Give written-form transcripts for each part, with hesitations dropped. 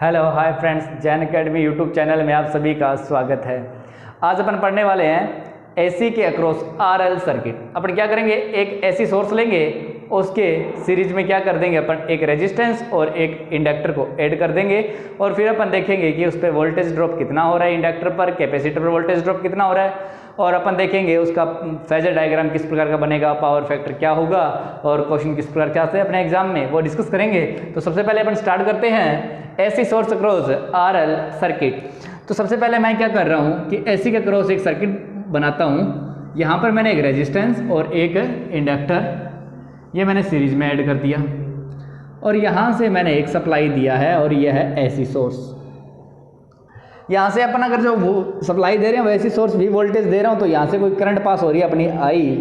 Hello hi friends, Jain academy YouTube channel में आप सभी का स्वागत है। आज अपन पढ़ने वाले हैं एसी के अक्रॉस आरएल सर्किट। अपन क्या करेंगे, एक एसी सोर्स लेंगे, उसके सीरीज में क्या कर देंगे अपन, एक रेजिस्टेंस और एक इंडक्टर को ऐड कर देंगे और फिर अपन देखेंगे कि उस पर वोल्टेज ड्रॉप कितना हो रहा है, इंडक्टर पर कैपेसिटर पर वोल्टेज ड्रॉप कितना हो रहा है, और अपन देखेंगे उसका फेजर डायग्राम किस प्रकार का बनेगा, पावर फैक्टर क्या होगा और क्वेश्चन किस प्रकार के आते हैं अपने एग्जाम में, वो डिस्कस करेंगे। तो सबसे पहले अपन स्टार्ट करते हैं AC source across RL circuit. तो सबसे पहले मैं क्या कर रहा हूँ कि एसी के अक्रॉस एक सर्किट बनाता हूँ। यहाँ पर मैंने एक रेजिस्टेंस और एक इंडक्टर ये मैंने सीरीज में ऐड कर दिया और यहाँ से मैंने एक सप्लाई दिया है और यह है एसी सोर्स। यहाँ से अपन अगर जो वो सप्लाई दे रहे हैं वो एसी सोर्स भी वोल्टेज दे रहा हूँ तो यहाँ से कोई करंट पास हो रही है अपनी आई,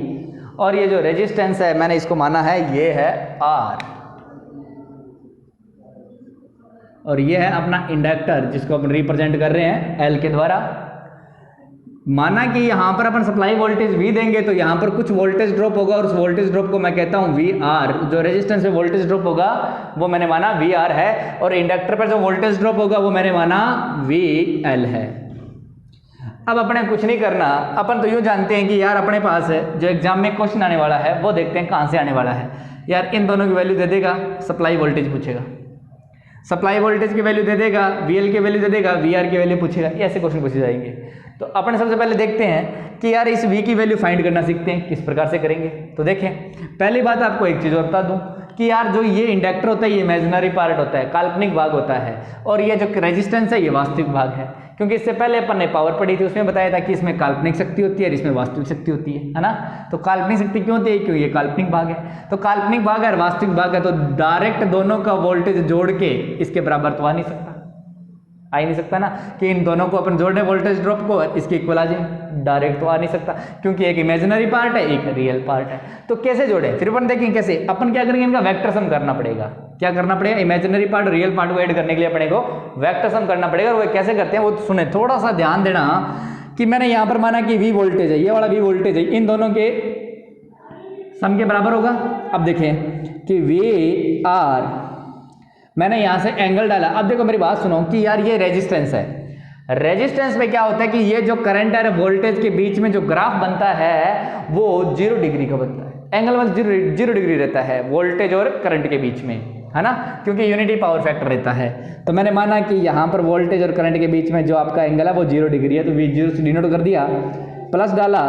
और ये जो रेजिस्टेंस है मैंने इसको माना है ये है आर, और ये है अपना इंडक्टर जिसको अपन रिप्रेजेंट कर रहे हैं एल के द्वारा। माना कि यहाँ पर अपन सप्लाई वोल्टेज वी देंगे तो यहाँ पर कुछ वोल्टेज ड्रॉप होगा और उस वोल्टेज ड्रॉप को मैं कहता हूँ वी आर। जो रेजिस्टेंस में वोल्टेज ड्रॉप होगा वो मैंने माना वी आर है, और इंडक्टर पर जो वोल्टेज ड्रॉप होगा वो मैंने माना वी एल है। अब अपने कुछ नहीं करना, अपन तो यूँ जानते हैं कि यार अपने पास जो एग्जाम में क्वेश्चन आने वाला है वो देखते हैं कहाँ से आने वाला है। यार इन दोनों की वैल्यू दे देगा, सप्लाई वोल्टेज पूछेगा, सप्लाई वोल्टेज की वैल्यू दे देगा, वीएल की वैल्यू दे देगा, वीआर की वैल्यू पूछेगा, ऐसे क्वेश्चन पूछे जाएंगे। तो अपन सबसे पहले देखते हैं कि यार इस वी की वैल्यू फाइंड करना सीखते हैं, किस प्रकार से करेंगे। तो देखें, पहली बात आपको एक चीज़ और बता दूं कि यार जो ये इंडक्टर होता है ये इमेजिनरी पार्ट होता है, काल्पनिक भाग होता है, और ये जो रेजिस्टेंस है ये वास्तविक भाग है। क्योंकि इससे पहले अपन ने पावर पढ़ी थी, उसमें बताया था कि इसमें काल्पनिक शक्ति होती है और इसमें वास्तविक शक्ति होती है ना। तो काल्पनिक शक्ति क्यों होती है, क्यों ये काल्पनिक भाग है। तो काल्पनिक भाग है और वास्तविक भाग है, तो डायरेक्ट दोनों का वोल्टेज जोड़ के इसके बराबर तो आ नहीं सकता, आ ही नहीं सकता ना कि इन दोनों को अपन जोड़ दें वोल्टेज ड्रॉप को, इसके इक्वल आ जाए, डायरेक्ट तो आ नहीं सकता क्योंकि एक इमेजिनरी पार्ट है एक रियल पार्ट है। तो कैसे जोड़े, फिर अपन देखेंगे कैसे। अपन क्या करेंगे, इनका वेक्टर सम करना पड़ेगा। क्या करना पड़ेगा, इमेजिनरी पार्ट और रियल पार्ट को ऐड करने के लिए अपने को वेक्टर सम करना पड़ेगा। और वो कैसे करते हैं वो सुने, थोड़ा सा ध्यान देना कि मैंने यहाँ पर माना कि वी वोल्टेज है, ये वाला वी वोल्टेज है, इन दोनों के सम के बराबर होगा। अब देखें कि वी आर, मैंने यहाँ से एंगल डाला। अब देखो मेरी बात सुनो कि यार ये रेजिस्टेंस है, रेजिस्टेंस में क्या होता है कि ये जो करंट है वोल्टेज के बीच में जो ग्राफ बनता है वो 0 डिग्री का बनता है। एंगल में 0 डिग्री रहता है वोल्टेज और करंट के बीच में, है ना, क्योंकि यूनिटी पावर फैक्टर रहता है। तो मैंने माना कि यहाँ पर वोल्टेज और करंट के बीच में जो आपका एंगल है वो 0 डिग्री है, तो वी 0 से डिनोट कर दिया, प्लस डाला।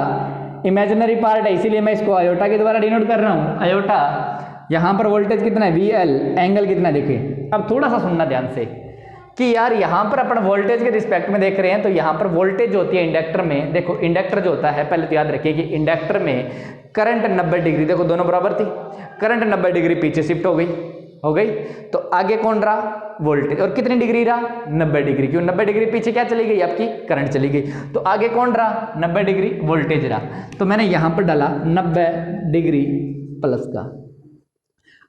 इमेजिनरी पार्ट है इसीलिए मैं इसको आयोटा के द्वारा डिनोट कर रहा हूँ, आयोटा। यहाँ पर वोल्टेज कितना है वी एल, एंगल कितना है देखिए। अब थोड़ा सा सुनना ध्यान से कि यार यहाँ पर अपन वोल्टेज के रिस्पेक्ट में देख रहे हैं, तो यहाँ पर वोल्टेज जो होती है इंडक्टर में, देखो इंडक्टर जो होता है, पहले तो याद रखिए कि इंडक्टर में करंट 90 डिग्री, देखो दोनों बराबर थी, करंट 90 डिग्री पीछे शिफ्ट हो गई। तो आगे कौन रहा, वोल्टेज, और कितनी डिग्री रहा, 90 डिग्री। क्यों 90 डिग्री पीछे क्या चली गई, आपकी करंट चली गई। तो आगे कौन रहा, 90 डिग्री वोल्टेज रहा। तो मैंने यहाँ पर डाला 90 डिग्री प्लस का।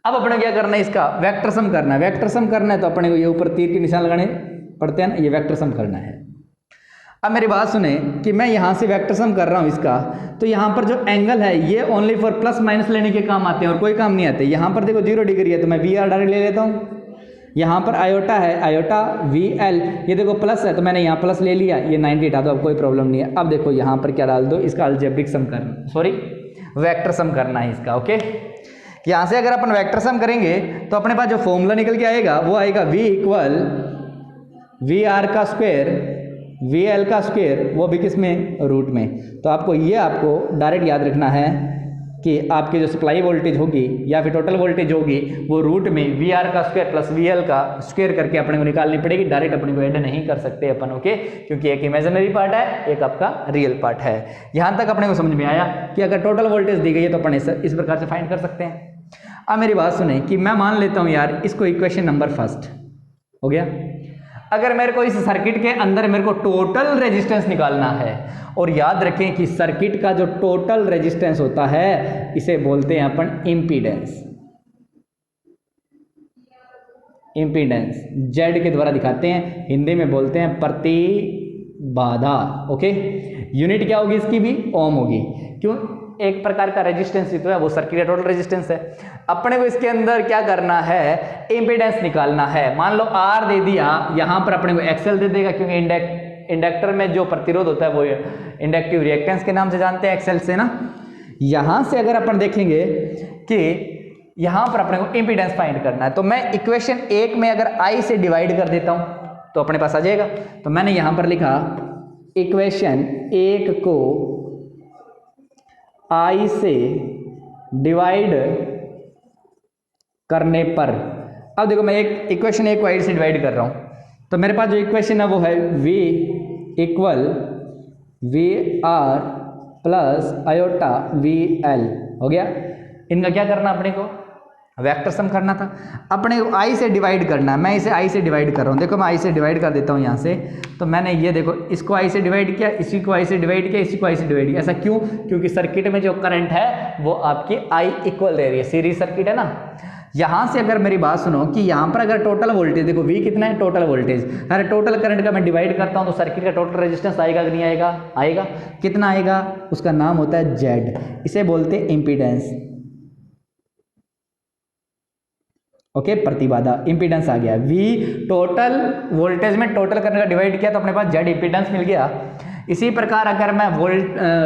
अब अपने क्या करना है, इसका वेक्टर सम करना है। वेक्टर सम करना है तो अपने को ये ऊपर तीर के निशान लगाने पड़ते हैं ना, ये वेक्टर सम करना है। अब मेरी बात सुने कि मैं यहाँ से वेक्टर सम कर रहा हूँ इसका, तो यहाँ पर जो एंगल है ये ओनली फॉर प्लस माइनस लेने के काम आते हैं और कोई काम नहीं आते। यहाँ पर देखो 0 डिग्री है तो मैं वी आर डायरेक्ट ले लेता हूँ। यहाँ पर आयोटा है, आयोटा वी एल, ये देखो प्लस है तो मैंने यहाँ प्लस ले लिया, ये 90 हटा दो, अब कोई प्रॉब्लम नहीं है। अब देखो यहाँ पर क्या डाल दो, इसका अलजेब्रिक सम करना, सॉरी वेक्टर सम करना है इसका। ओके, यहाँ से अगर अपन वेक्टर सम करेंगे तो अपने पास जो फॉर्मूला निकल के आएगा वो आएगा v इक्वल वी आर का स्क्वायर वी एल का स्क्वायर, वो भी किस में, रूट में। तो आपको ये आपको डायरेक्ट याद रखना है कि आपकी जो सप्लाई वोल्टेज होगी या फिर टोटल वोल्टेज होगी वो रूट में वी आर का स्क्वायर प्लस वी एल का स्क्वायर करके अपने को निकालनी पड़ेगी। डायरेक्ट अपने को ऐड नहीं कर सकते अपन, ओके, क्योंकि एक इमेजिनरी पार्ट है एक आपका रियल पार्ट है। यहाँ तक अपने को समझ में आया कि अगर टोटल वोल्टेज दी गई है तो अपन इस प्रकार से फाइंड कर सकते हैं। अब मेरी बात सुने कि मैं मान लेता हूँ यार इसको इक्वेशन नंबर फर्स्ट हो गया। अगर मेरे को इस सर्किट के अंदर मेरे को टोटल रेजिस्टेंस निकालना है, और याद रखें कि सर्किट का जो टोटल रेजिस्टेंस होता है इसे बोलते हैं अपन इम्पीडेंस। इम्पीडेंस जेड के द्वारा दिखाते हैं, हिंदी में बोलते हैं प्रतिबाधा। ओके, यूनिट क्या होगी इसकी भी, ओम होगी। क्यों, एक प्रकार का रेजिस्टेंस ही तो है, वो सर्किट का टोटल रेजिस्टेंस है। अपने को इसके अंदर क्या करना है, इम्पीडेंस निकालना है। मान लो R दे दिया, यहाँ पर अपने को XL दे देगा, क्योंकि इंडक्टर में जो प्रतिरोध होता है वो इंडक्टिव रिएक्टेंस के नाम से जानते हैं, XL से ना। यहां से अगर अपन देखेंगे कि यहां पर अपने को इम्पीडेंस फाइंड करना है, तो मैं इक्वेशन 1 में अगर I से डिवाइड कर देता हूं तो अपने पास आ जाएगा। तो मैंने यहां पर लिखा इक्वेशन 1 को I से डिवाइड करने पर, अब देखो मैं एक इक्वेशन 1 को I से डिवाइड कर रहा हूं, तो मेरे पास जो इक्वेशन है वो है V equal VR plus iota VL हो गया। इनका क्या करना अपने को, वेक्टर सम करना था। अपने को I से डिवाइड करना है, मैं इसे I से डिवाइड कर रहा हूँ। देखो मैं I से डिवाइड कर देता हूँ यहाँ से, तो मैंने ये देखो इसको I से डिवाइड किया, इसी को I से डिवाइड किया, इसी को I से डिवाइड किया। ऐसा क्यों, क्योंकि सर्किट में जो करंट है वो आपकी I इक्वल दे रही है, सीरीज सर्किट है ना। यहाँ से अगर मेरी बात सुनो कि यहाँ पर अगर टोटल वोल्टेज देखो V कितना है, टोटल वोल्टेज, अरे टोटल करंट का मैं डिवाइड करता हूँ तो सर्किट का टोटल रेजिस्टेंस आएगा कि नहीं आएगा, आएगा। कितना आएगा, उसका नाम होता है Z, इसे बोलते हैं इम्पीडेंस। ओके, प्रतिबाधा, इम्पीडेंस आ गया। V टोटल वोल्टेज में टोटल करंट का डिवाइड किया तो अपने पास Z इम्पीडेंस मिल गया। इसी प्रकार अगर मैं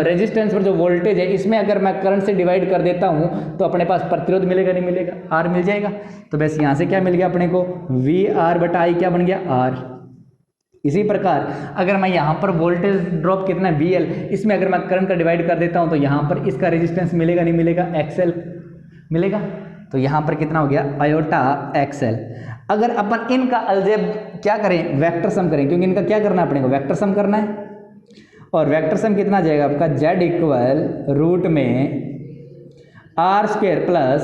रेजिस्टेंस पर जो वोल्टेज है इसमें अगर मैं करंट से डिवाइड कर देता हूं तो अपने पास प्रतिरोध मिलेगा नहीं मिलेगा, R मिल जाएगा। तो बस यहां से क्या मिल गया अपने को, VR बटा I क्या बन गया, R। इसी प्रकार अगर मैं यहाँ पर वोल्टेज ड्रॉप कितना है VL, इसमें अगर मैं करंट का डिवाइड कर देता हूँ तो यहाँ पर इसका रेजिस्टेंस मिलेगा नहीं मिलेगा, XL मिलेगा। तो यहाँ पर कितना हो गया, आयोटा XL। अगर अपन इनका अलजेब क्या करें, वेक्टर सम करें, क्योंकि इनका क्या करना है अपने को, वेक्टर सम करना है। और वेक्टर सम कितना जाएगा आपका, Z इक्वल रूट में R स्क्वायर प्लस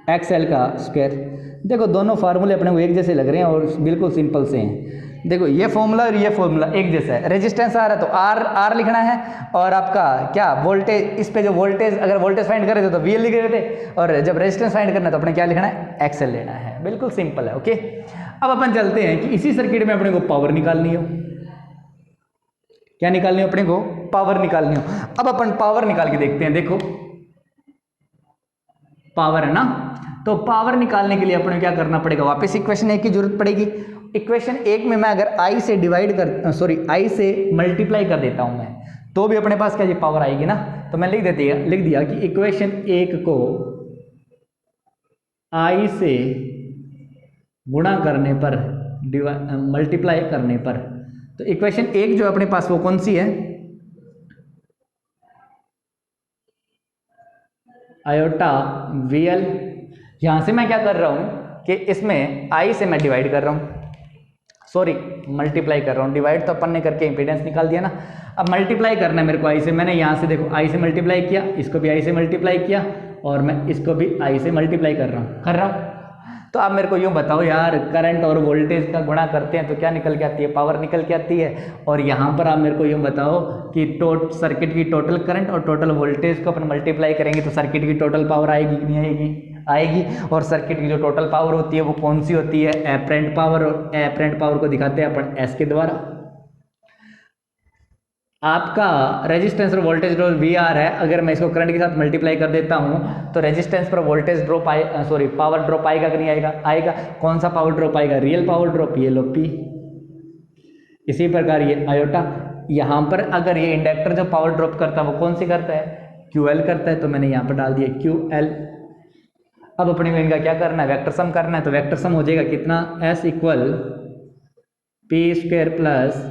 XL का स्क्वायर। देखो दोनों फार्मूले अपने को एक जैसे लग रहे हैं और बिल्कुल सिंपल से हैं। देखो ये फॉर्मूला और ये फॉर्मूला एक जैसा है, रेजिस्टेंस आ रहा है तो R लिखना है, और आपका क्या वोल्टेज, इस पे जो वोल्टेज अगर वोल्टेज फाइंड कर रहे थे तो VL लिख रहे थे, और जब रेजिस्टेंस फाइंड करना है तो अपने क्या लिखना है, XL लेना है। बिल्कुल सिंपल है। ओके, अब अपन चलते हैं कि इसी सर्किट में अपने को पावर निकालनी हो। क्या निकालनी हो अपने को, पावर निकालनी हो। अब अपन पावर निकाल के देखते हैं। देखो पावर है ना, तो पावर निकालने के लिए अपने क्या करना पड़ेगा, वापस इक्वेशन 1 की जरूरत पड़ेगी। इक्वेशन 1 में मैं अगर I से डिवाइड कर I से मल्टीप्लाई कर देता हूं मैं, तो भी अपने पास क्या जी पावर आएगी ना। तो मैं लिख दिया कि इक्वेशन 1 को I से गुणा करने पर, मल्टीप्लाई करने पर, तो इक्वेशन 1 जो अपने पास वो कौन सी है, आयोटा VL। यहां से मैं क्या कर रहा हूं कि इसमें I से मैं डिवाइड कर रहा हूं, मल्टीप्लाई कर रहा हूं। डिवाइड तो अपन ने करके इंपीडेंस निकाल दिया ना, अब मल्टीप्लाई करना है मेरे को I से। मैंने यहां से देखो I से मल्टीप्लाई किया, इसको भी I से मल्टीप्लाई किया, और मैं इसको भी I से मल्टीप्लाई कर रहा हूं। तो आप मेरे को यूं बताओ यार, करंट और वोल्टेज का गुणा करते हैं तो क्या निकल के आती है, पावर निकल के आती है। और यहाँ पर आप मेरे को यूं बताओ कि सर्किट की टोटल करंट और टोटल वोल्टेज को अपन मल्टीप्लाई करेंगे तो सर्किट की टोटल पावर आएगी कि नहीं आएगी, आएगी। और सर्किट की जो टोटल पावर होती है वो कौन सी होती है, एपरेंट पावर। और एपरेंट पावर को दिखाते हैं अपन S के द्वारा। आपका रेजिस्टेंस और वोल्टेज ड्रॉप VR है, अगर मैं इसको करंट के साथ मल्टीप्लाई कर देता हूं तो रेजिस्टेंस पर वोल्टेज ड्रॉप पावर ड्रॉप आएगा कि नहीं आएगा, आएगा। कौन सा पावर ड्रॉप आएगा, रियल पावर ड्रॉप, ये लो P। इसी प्रकार ये आयोटा, यहां पर अगर ये इंडक्टर जो पावर ड्रॉप करता है वो कौन सी करता है, QL करता है, तो मैंने यहां पर डाल दिया QL। अब अपने को इनका क्या करना है, वेक्टर सम करना है। तो वेक्टर सम हो जाएगा कितना, S equal P square plus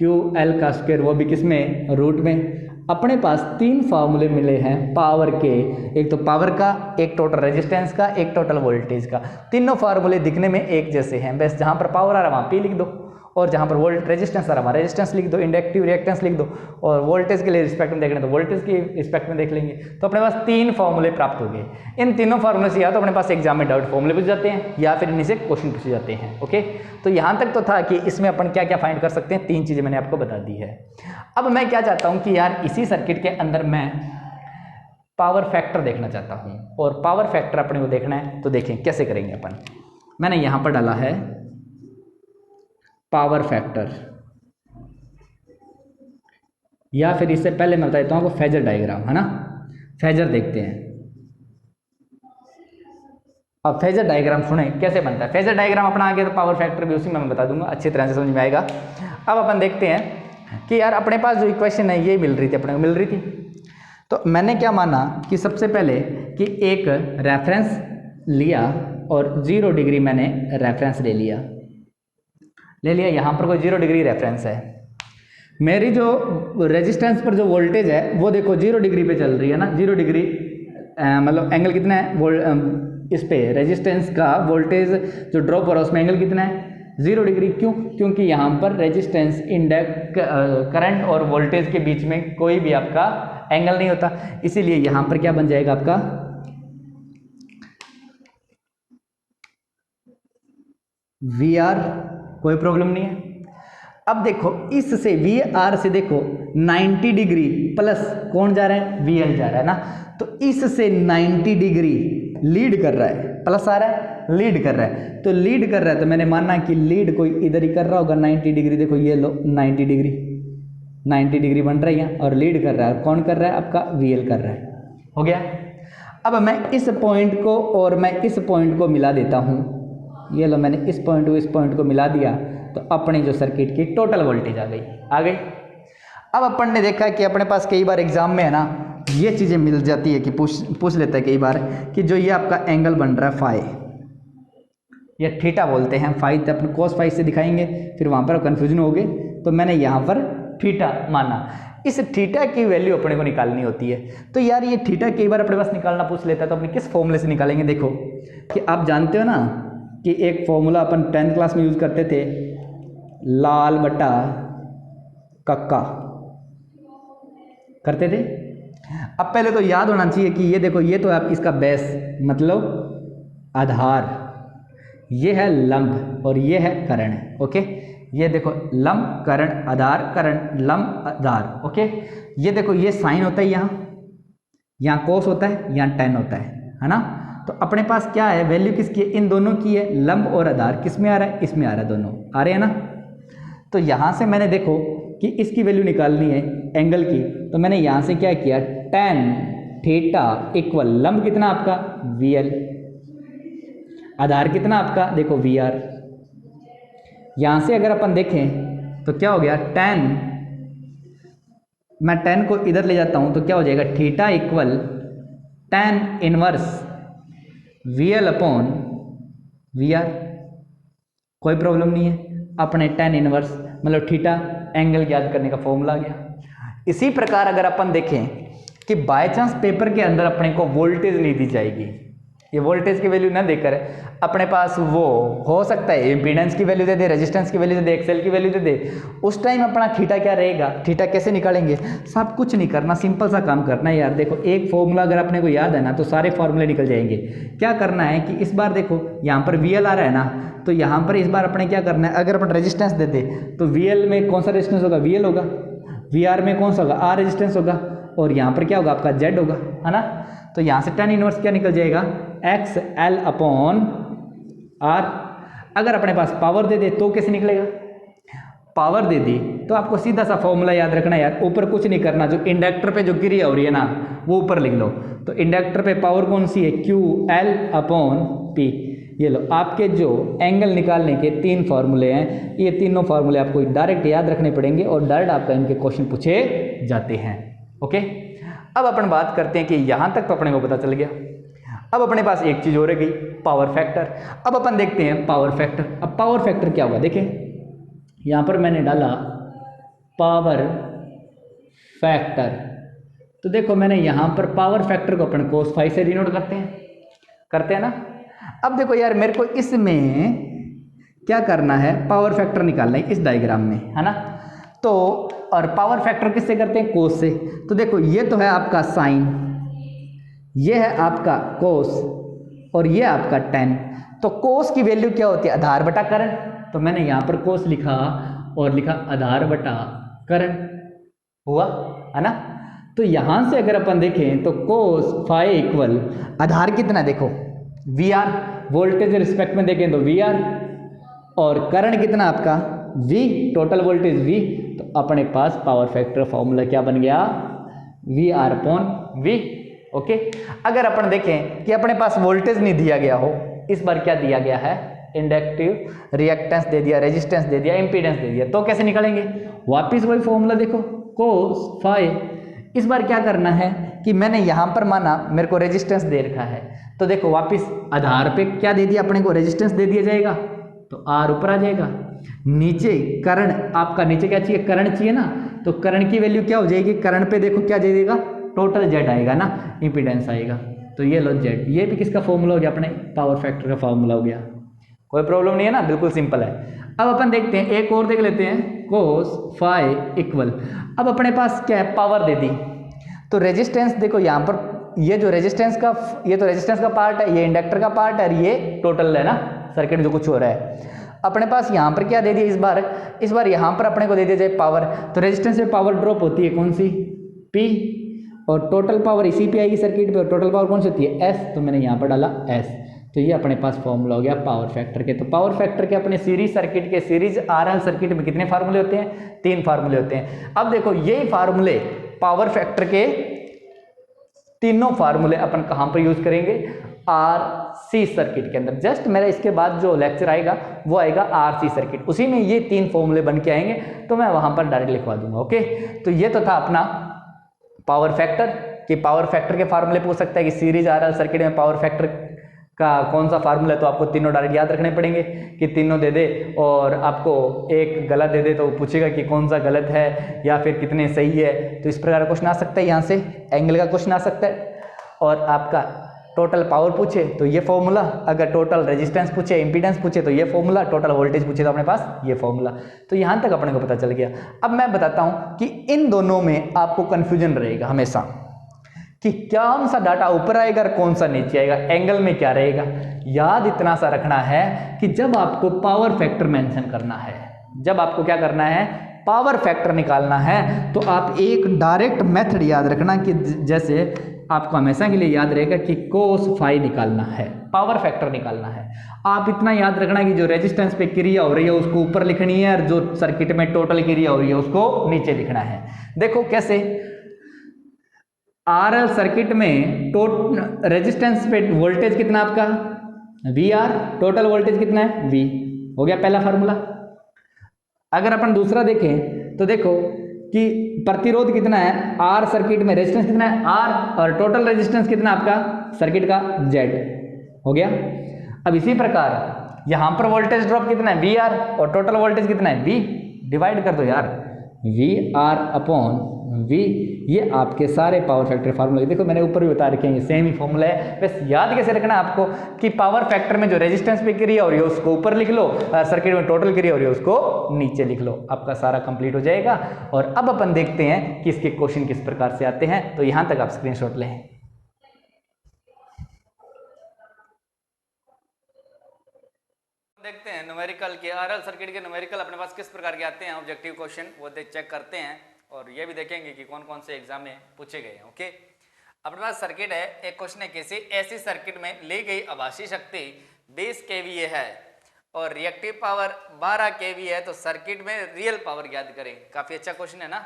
QL का स्क्वायर, वो भी किसमें, रूट में। अपने पास 3 फार्मूले मिले हैं पावर के, एक तो पावर का, एक टोटल रेजिस्टेंस का, एक टोटल वोल्टेज का। तीनों फार्मूले दिखने में एक जैसे हैं, बस जहां पर पावर आ रहा है वहां P लिख दो, और जहां पर रेजिस्टेंस आ रहा है वहां रेजिस्टेंस लिख दो, इंडक्टिव रिएक्टेंस लिख दो, और वोल्टेज के लिए रिस्पेक्ट में देखना तो वोल्टेज की रिस्पेक्ट में देख लेंगे। तो अपने पास 3 फार्मूले प्राप्त हो गए। इन तीनों फार्मूले से या तो अपने पास एग्जाम में डाउट फार्मूले पूछ जाते हैं या फिर इनमें से क्वेश्चन पूछे जाते हैं। ओके, तो यहां तक तो था कि इसमें अपन क्या क्या फाइंड कर सकते हैं, 3 चीजें मैंने आपको बता दी है। अब मैं क्या चाहता हूं कि यार इसी सर्किट के अंदर मैं पावर फैक्टर देखना चाहता हूं, और पावर फैक्टर अपने को देखना है तो देखें कैसे करेंगे अपन। मैंने यहां पर डाला है पावर फैक्टर। या फिर इससे पहले मैं बता देता हूँ आपको फेजर डायग्राम, है ना। फेजर देखते हैं। अब फेजर डायग्राम सुने कैसे बनता है। फेजर डायग्राम अपना आ गया तो पावर फैक्टर भी उसी में मैं बता दूंगा, अच्छी तरह से समझ में आएगा। अब अपन देखते हैं कि यार अपने पास जो इक्वेशन है ये मिल रही थी, अपने को मिल रही थी, तो मैंने क्या माना कि सबसे पहले कि एक रेफरेंस लिया और 0 डिग्री मैंने रेफरेंस ले लिया। यहाँ पर कोई 0 डिग्री रेफरेंस है। मेरी जो रेजिस्टेंस पर जो वोल्टेज है वो देखो 0 डिग्री पे चल रही है ना। 0 डिग्री मतलब एंगल कितना है इस पे रेजिस्टेंस का वोल्टेज जो ड्रॉप हो रहा है उसमें एंगल कितना है 0 डिग्री। क्यों? क्योंकि यहाँ पर रेजिस्टेंस इंडक्ट करंट और वोल्टेज के बीच में कोई भी आपका एंगल नहीं होता, इसीलिए यहाँ पर क्या बन जाएगा आपका VR, कोई प्रॉब्लम नहीं है। अब देखो इससे VR से देखो 90 डिग्री प्लस कौन जा रहा है, VL जा रहा है ना, तो इससे 90 डिग्री लीड कर रहा है, प्लस आ रहा है लीड कर रहा है, तो लीड कर रहा है तो मैंने माना कि लीड कोई इधर ही कर रहा होगा 90 डिग्री। देखो ये लो 90 डिग्री बन रही है और लीड कर रहा है, कौन कर रहा है आपका VL कर रहा है। हो गया। अब मैं इस पॉइंट को और मैं इस पॉइंट को मिला देता हूँ, ये लो मैंने इस पॉइंट को इस पॉइंट को मिला दिया तो अपनी जो सर्किट की टोटल वोल्टेज आ गई। अब अपन ने देखा कि अपने पास कई बार एग्जाम में है ना ये चीज़ें मिल जाती है कि पूछ लेता है कई बार कि जो ये आपका एंगल बन रहा है फाई, ये थीटा बोलते हैं, फाई तो अपन कोस फाई से दिखाएंगे, फिर वहाँ पर कन्फ्यूजन हो गए, तो मैंने यहाँ पर थीटा माना। इस थीटा की वैल्यू अपने को निकालनी होती है, तो यार ये थीटा कई बार अपने पास निकालना पूछ लेता है, तो अपने किस फॉर्मूले से निकालेंगे। देखो कि आप जानते हो ना कि एक फॉर्मूला अपन 10th क्लास में यूज़ करते थे, लाल बटा कक्का करते थे। अब पहले तो याद होना चाहिए कि ये देखो ये तो आप इसका बेस मतलब आधार, ये है लंब और ये है करण। ओके, ये देखो लंब करण आधार, करण लंब आधार। ओके, ये देखो ये साइन होता है, यहाँ कोस होता है, यहाँ टेन होता है ना। तो अपने पास क्या है वैल्यू किसकी है, इन दोनों की है। लंब और आधार किस में आ रहा है, इसमें आ रहा है, दोनों आ रहे हैं ना। तो यहाँ से मैंने देखो कि इसकी वैल्यू निकालनी है एंगल की, तो मैंने यहाँ से क्या किया, tan थीटा इक्वल लंब कितना आपका VL, आधार कितना आपका देखो VR। यहाँ से अगर अपन देखें तो क्या हो गया, tan, मैं tan को इधर ले जाता हूँ तो क्या हो जाएगा, theta equal tan inverse VL upon VR। कोई प्रॉब्लम नहीं है, अपने tan इनवर्स मतलब थीटा एंगल याद करने का फॉर्मूला आ गया। इसी प्रकार अगर अपन देखें कि बाय चांस पेपर के अंदर अपने को वोल्टेज नहीं दी जाएगी, ये वोल्टेज की वैल्यू ना देकर अपने पास वो हो सकता है इम्पीडेंस की वैल्यू दे दे, रेजिस्टेंस की वैल्यू दे दे, एक्सेल की वैल्यू दे दे, उस टाइम अपना थीटा क्या रहेगा, थीटा कैसे निकालेंगे। सब कुछ नहीं करना, सिंपल सा काम करना है यार। देखो एक फॉर्मूला अगर अपने को याद है ना तो सारे फॉर्मूले निकल जाएंगे। क्या करना है कि इस बार देखो यहाँ पर VL आ रहा है ना, तो यहाँ पर इस बार अपने क्या करना है, अगर अपन रेजिस्टेंस दे दे तो VL में कौन सा रेजिस्टेंस होगा, VL होगा, VR में कौन सा होगा, R रेजिस्टेंस होगा, और यहाँ पर क्या होगा आपका Z होगा, है ना। तो यहाँ से tan इनवर्स क्या निकल जाएगा, XL अपॉन R। अगर अपने पास पावर दे दे तो कैसे निकलेगा, पावर दे दी तो आपको सीधा सा फॉर्मूला याद रखना यार, ऊपर कुछ नहीं करना, जो इंडक्टर पे जो क्रिया हो रही है ना वो ऊपर लिख लो। तो इंडक्टर पे पावर कौन सी है, QL अपॉन P। ये लो आपके जो एंगल निकालने के 3 फार्मूले हैं, ये तीनों फार्मूले आपको डायरेक्ट याद रखने पड़ेंगे और डायरेक्ट आपका इनके क्वेश्चन पूछे जाते हैं। ओके, अब अपन बात करते हैं कि यहाँ तक तो अपने को पता चल गया। अब अपने पास एक चीज़ और रह गई, पावर फैक्टर। अब अपन देखते हैं पावर फैक्टर। अब पावर फैक्टर क्या होगा, देखें यहाँ पर मैंने डाला पावर फैक्टर, तो देखो मैंने यहाँ पर पावर फैक्टर को अपन cos फाई से डिनोट करते हैं ना। अब देखो यार मेरे को इसमें क्या करना है, पावर फैक्टर निकालना है इस डायग्राम में, है ना। तो और पावर फैक्टर किससे करते हैं, कोस से। तो देखो ये तो है आपका साइन, ये है आपका कोस और ये आपका tan। तो कोस की वैल्यू क्या होती है, आधार बटा करण। तो मैंने यहाँ पर कोस लिखा और लिखा आधार बटा करण, हुआ, है ना। तो यहाँ से अगर अपन देखें तो कोस फाई इक्वल आधार कितना देखो VR, वोल्टेज रिस्पेक्ट में देखें तो VR, और करंट कितना आपका V, टोटल वोल्टेज V, तो अपने पास पावर फैक्टर फॉर्मूला क्या बन गया, we are upon we. Okay, अगर अपन देखें कि अपने पास वोल्टेज नहीं दिया गया हो, इस बार क्या दिया गया है, इंडक्टिव रिएक्टेंस दे दिया, रेजिस्टेंस दे दिया, इंपीडेंस दे दिया, तो कैसे निकालेंगे, वापिस वही फॉर्मूला देखो, कोस फाई। इस बार क्या करना है कि मैंने यहां पर माना मेरे को रेजिस्टेंस दे रखा है, तो देखो वापिस आधार पे क्या दे दिया अपने को, रेजिस्टेंस दे दिया जाएगा, तो आर ऊपर आ जाएगा, नीचे करंट, आपका नीचे क्या चाहिए, करंट चाहिए ना, तो करंट की वैल्यू क्या हो जाएगी, करंट पे देखो क्या जाएगा, टोटल जेड आएगा ना, इंपीडेंस आएगा, तो ये लो जेड, ये भी किसका फॉर्मूला हो गया, अपने पावर फैक्टर का फॉर्मूला हो गया। कोई प्रॉब्लम नहीं है ना, बिल्कुल सिंपल है। अब अपन देखते हैं एक और देख लेते हैं, कोस फाई इक्वल, अब अपने पास क्या है, पावर दे दी, तो रेजिस्टेंस देखो यहाँ पर, ये जो रेजिस्टेंस का, ये तो रेजिस्टेंस का पार्ट है, ये इंडक्टर का पार्ट है, ये टोटल है ना सर्किट जो कुछ हो रहा है। अपने पास यहाँ पर क्या दे दिया, इस बार यहाँ पर अपने को दे दिया जाए पावर, तो रेजिस्टेंस में पावर ड्रॉप होती है कौन सी, P, और टोटल पावर इसी पे आएगी सर्किट पे, और टोटल पावर कौन सी होती है, S, तो मैंने यहाँ पर डाला S, तो ये अपने पास फॉर्मूला हो गया पावर फैक्टर के। तो पावर फैक्टर के अपने सीरीज सर्किट के, सीरीज आरएल सर्किट में कितने फार्मूले होते हैं, 3 फार्मूले होते हैं। अब देखो यही फार्मूले पावर फैक्टर के तीनों फार्मूले अपन कहां पर यूज करेंगे, आरसी सर्किट के अंदर। जस्ट मेरा इसके बाद जो लेक्चर आएगा वो आएगा आरसी सर्किट, उसी में ये 3 फॉर्मूले बन के आएंगे, तो मैं वहां पर डायरेक्ट लिखवा दूंगा। ओके, तो ये तो था अपना पावर फैक्टर, कि पावर फैक्टर के फार्मूले पूछ सकता है कि सीरीज आरएल सर्किट में पावर फैक्टर का कौन सा फार्मूला है, तो आपको तीनों डायरेक्ट याद रखने पड़ेंगे, कि तीनों दे दे और आपको एक गलत दे दे तो पूछेगा कि कौन सा गलत है या फिर कितने सही है, तो इस प्रकार का क्वेश्चन आ सकता है, यहाँ से एंगल का क्वेश्चन आ सकता है, और आपका टोटल पावर पूछे तो ये फॉर्मूला, अगर टोटल रेजिस्टेंस पूछे, इंपीडेंस पूछे तो ये फॉर्मूला, टोटल वोल्टेज पूछे तो अपने पास ये फॉर्मूला। तो यहाँ तक अपने को पता चल गया। अब मैं बताता हूँ कि इन दोनों में आपको कन्फ्यूजन रहेगा हमेशा कि कौन सा डाटा ऊपर आएगा और कौन सा नीचे आएगा, एंगल में क्या रहेगा। याद इतना सा रखना है कि जब आपको पावर फैक्टर मेंशन करना है, जब आपको क्या करना है, पावर फैक्टर निकालना है, तो आप एक डायरेक्ट मेथड याद रखना, कि जैसे आपको हमेशा के लिए याद रहेगा कि कोस फाई निकालना है, पावर फैक्टर निकालना है। आप इतना याद रखना कि जो रेजिस्टेंस पे क्रिया हो रही है उसको ऊपर लिखनी है, और जो सर्किट में टोटल क्रिया हो रही है उसको नीचे लिखना है। देखो कैसे, आरएल सर्किट में रेजिस्टेंस पे वोल्टेज कितना आपका, वी आर, टोटल वोल्टेज कितना है, वी, हो गया पहला फार्मूला। अगर अपन दूसरा देखें तो देखो कि प्रतिरोध कितना है, आर सर्किट में रेजिस्टेंस कितना है, आर, और टोटल रेजिस्टेंस कितना आपका सर्किट का, जेड, हो गया। अब इसी प्रकार यहां पर वोल्टेज ड्रॉप कितना है, वी आर, और टोटल वोल्टेज कितना है, वी, डिवाइड कर दो यार, वी आर अपॉन वी, ये आपके सारे पावर फैक्टर फार्मूले। देखो मैंने ऊपर भी बता रखे हैं, ये सेम ही फॉर्मूला है, बस याद कैसे रखना है आपको कि पावर फैक्टर में जो रेजिस्टेंस पे क्रिया हो रही है उसको ऊपर लिख लो, सर्किट में टोटल क्रिया हो रही है उसको नीचे लिख लो, आपका सारा कंप्लीट हो जाएगा। और अब अपन देखते हैं कि इसके क्वेश्चन किस प्रकार से आते हैं, तो यहां तक आप स्क्रीनशॉट लें। देखते हैं न्यूमेरिकल के, आरएल सर्किट के न्यूमेरिकल अपने पास किस प्रकार के आते हैं, ऑब्जेक्टिव क्वेश्चन वो चेक करते हैं, और ये भी देखेंगे कि कौन कौन से एग्जाम में पूछे गए हैं। ओके, अपने पास सर्किट है, एक क्वेश्चन है, किसी ऐसी सर्किट में ली गई आभासी शक्ति 20 kVA है और रिएक्टिव पावर 12 kVA है, तो सर्किट में रियल पावर ज्ञात करें। काफी अच्छा क्वेश्चन है ना।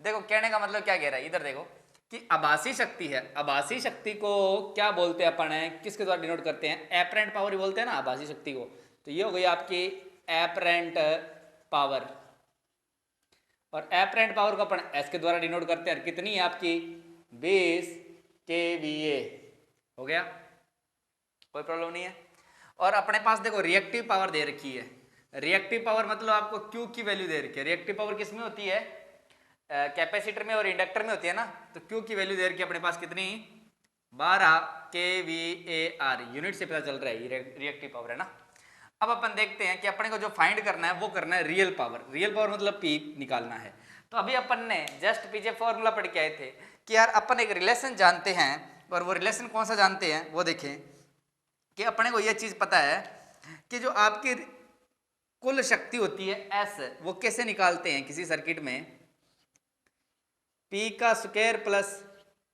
देखो कहने का मतलब क्या कह रहा है, इधर देखो कि आभासी शक्ति है, आभासी शक्ति को क्या बोलते हैं अपन, है किसके द्वारा डिनोट करते हैं, एपरेंट पावर बोलते हैं ना आभासी शक्ति को। तो ये हो गई आपकी एपरेंट पावर, और एपरेंट पावर को अपन एस के द्वारा डिनोट करते हैं, कितनी है आपकी 20 kVA, हो गया, कोई प्रॉब्लम नहीं है। और अपने पास देखो रिएक्टिव पावर दे रखी है, रिएक्टिव पावर मतलब आपको Q की वैल्यू दे रखी है। रिएक्टिव पावर किस में होती है, कैपेसिटर में और इंडक्टर में होती है ना, तो Q की वैल्यू दे रखी है अपने पास कितनी, 12 kVAR, यूनिट से पता चल रहा है ये रिएक्टिव पावर है ना। अब अपन देखते हैं कि अपने को जो फाइंड करना है वो करना है रियल पावर, रियल पावर मतलब P निकालना है। तो अभी अपन ने जस्ट पीछे फॉर्मूला पढ़ के आए थे कि यार अपन एक रिलेशन जानते हैं, और वो रिलेशन कौन सा जानते हैं वो देखें कि अपने को ये चीज पता है कि जो आपकी कुल शक्ति होती है S, वो कैसे निकालते हैं किसी सर्किट में, P का स्क्वायर प्लस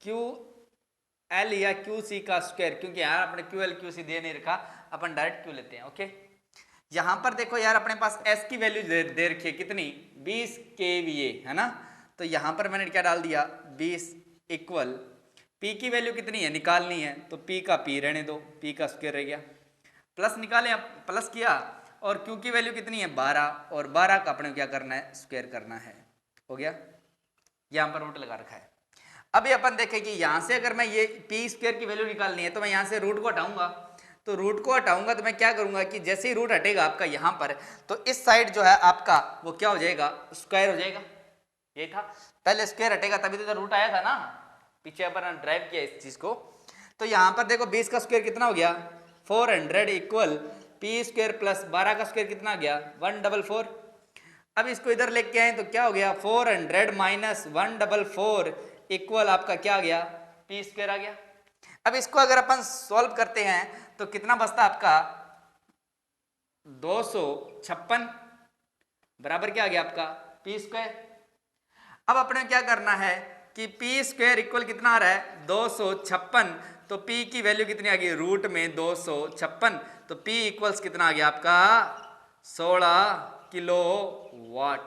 QL या QC का स्क्वायर, क्योंकि यार अपने QL QC दे नहीं रखा, अपन डायरेक्ट Q लेते हैं। ओके, यहां पर देखो यार अपने पास एस की वैल्यू दे रखी है कितनी 20 kVA है ना, तो यहां पर मैंने क्या डाल दिया 20 इक्वल पी की वैल्यू कितनी है निकालनी है, तो पी का पी रहने दो, पी का स्क्वायर रह गया, प्लस निकाले प्लस किया, और क्यू की वैल्यू कितनी है 12, और 12 का अपने क्या करना है स्क्वायर करना है, हो गया, यहां पर रूट लगा रखा है। अभी अपन देखें कि यहां से अगर मैं ये पी स्क्वायर की वैल्यू निकालनी है तो मैं यहां से रूट को हटाऊंगा, तो रूट को हटाऊंगा तो मैं क्या करूंगा कि जैसे ही रूट हटेगा आपका यहां पर, तो इस साइड जो है आपका वो क्या हो जाएगा स्क्वायर हो जाएगा, ये था पहले स्क्वायर हटेगा तभी तो रूट आया था ना, पीछे अपन ड्राइव किया इस चीज को। तो यहां पर देखो 20 का स्क्वायर कितना हो गया 400 इक्वल पी स्क्वायर प्लस 12 का स्क्वायर कितना आ गया 144। अब इसको इधर लेके आए तो क्या हो गया 400 माइनस 144 इक्वल आपका क्या आ गया पी स्क्वायर आ गया। अब इसको अगर अपन सॉल्व करते हैं तो कितना बचता आपका 256 बराबर क्या आ गया आपका पी स्क्वायर। अब अपने क्या करना है कि पी स्क्वायर इक्वल कितना आ रहा है 256, तो पी की वैल्यू कितनी आ गई रूट में 256, तो पी इक्वल्स कितना आ गया आपका 16 किलोवाट।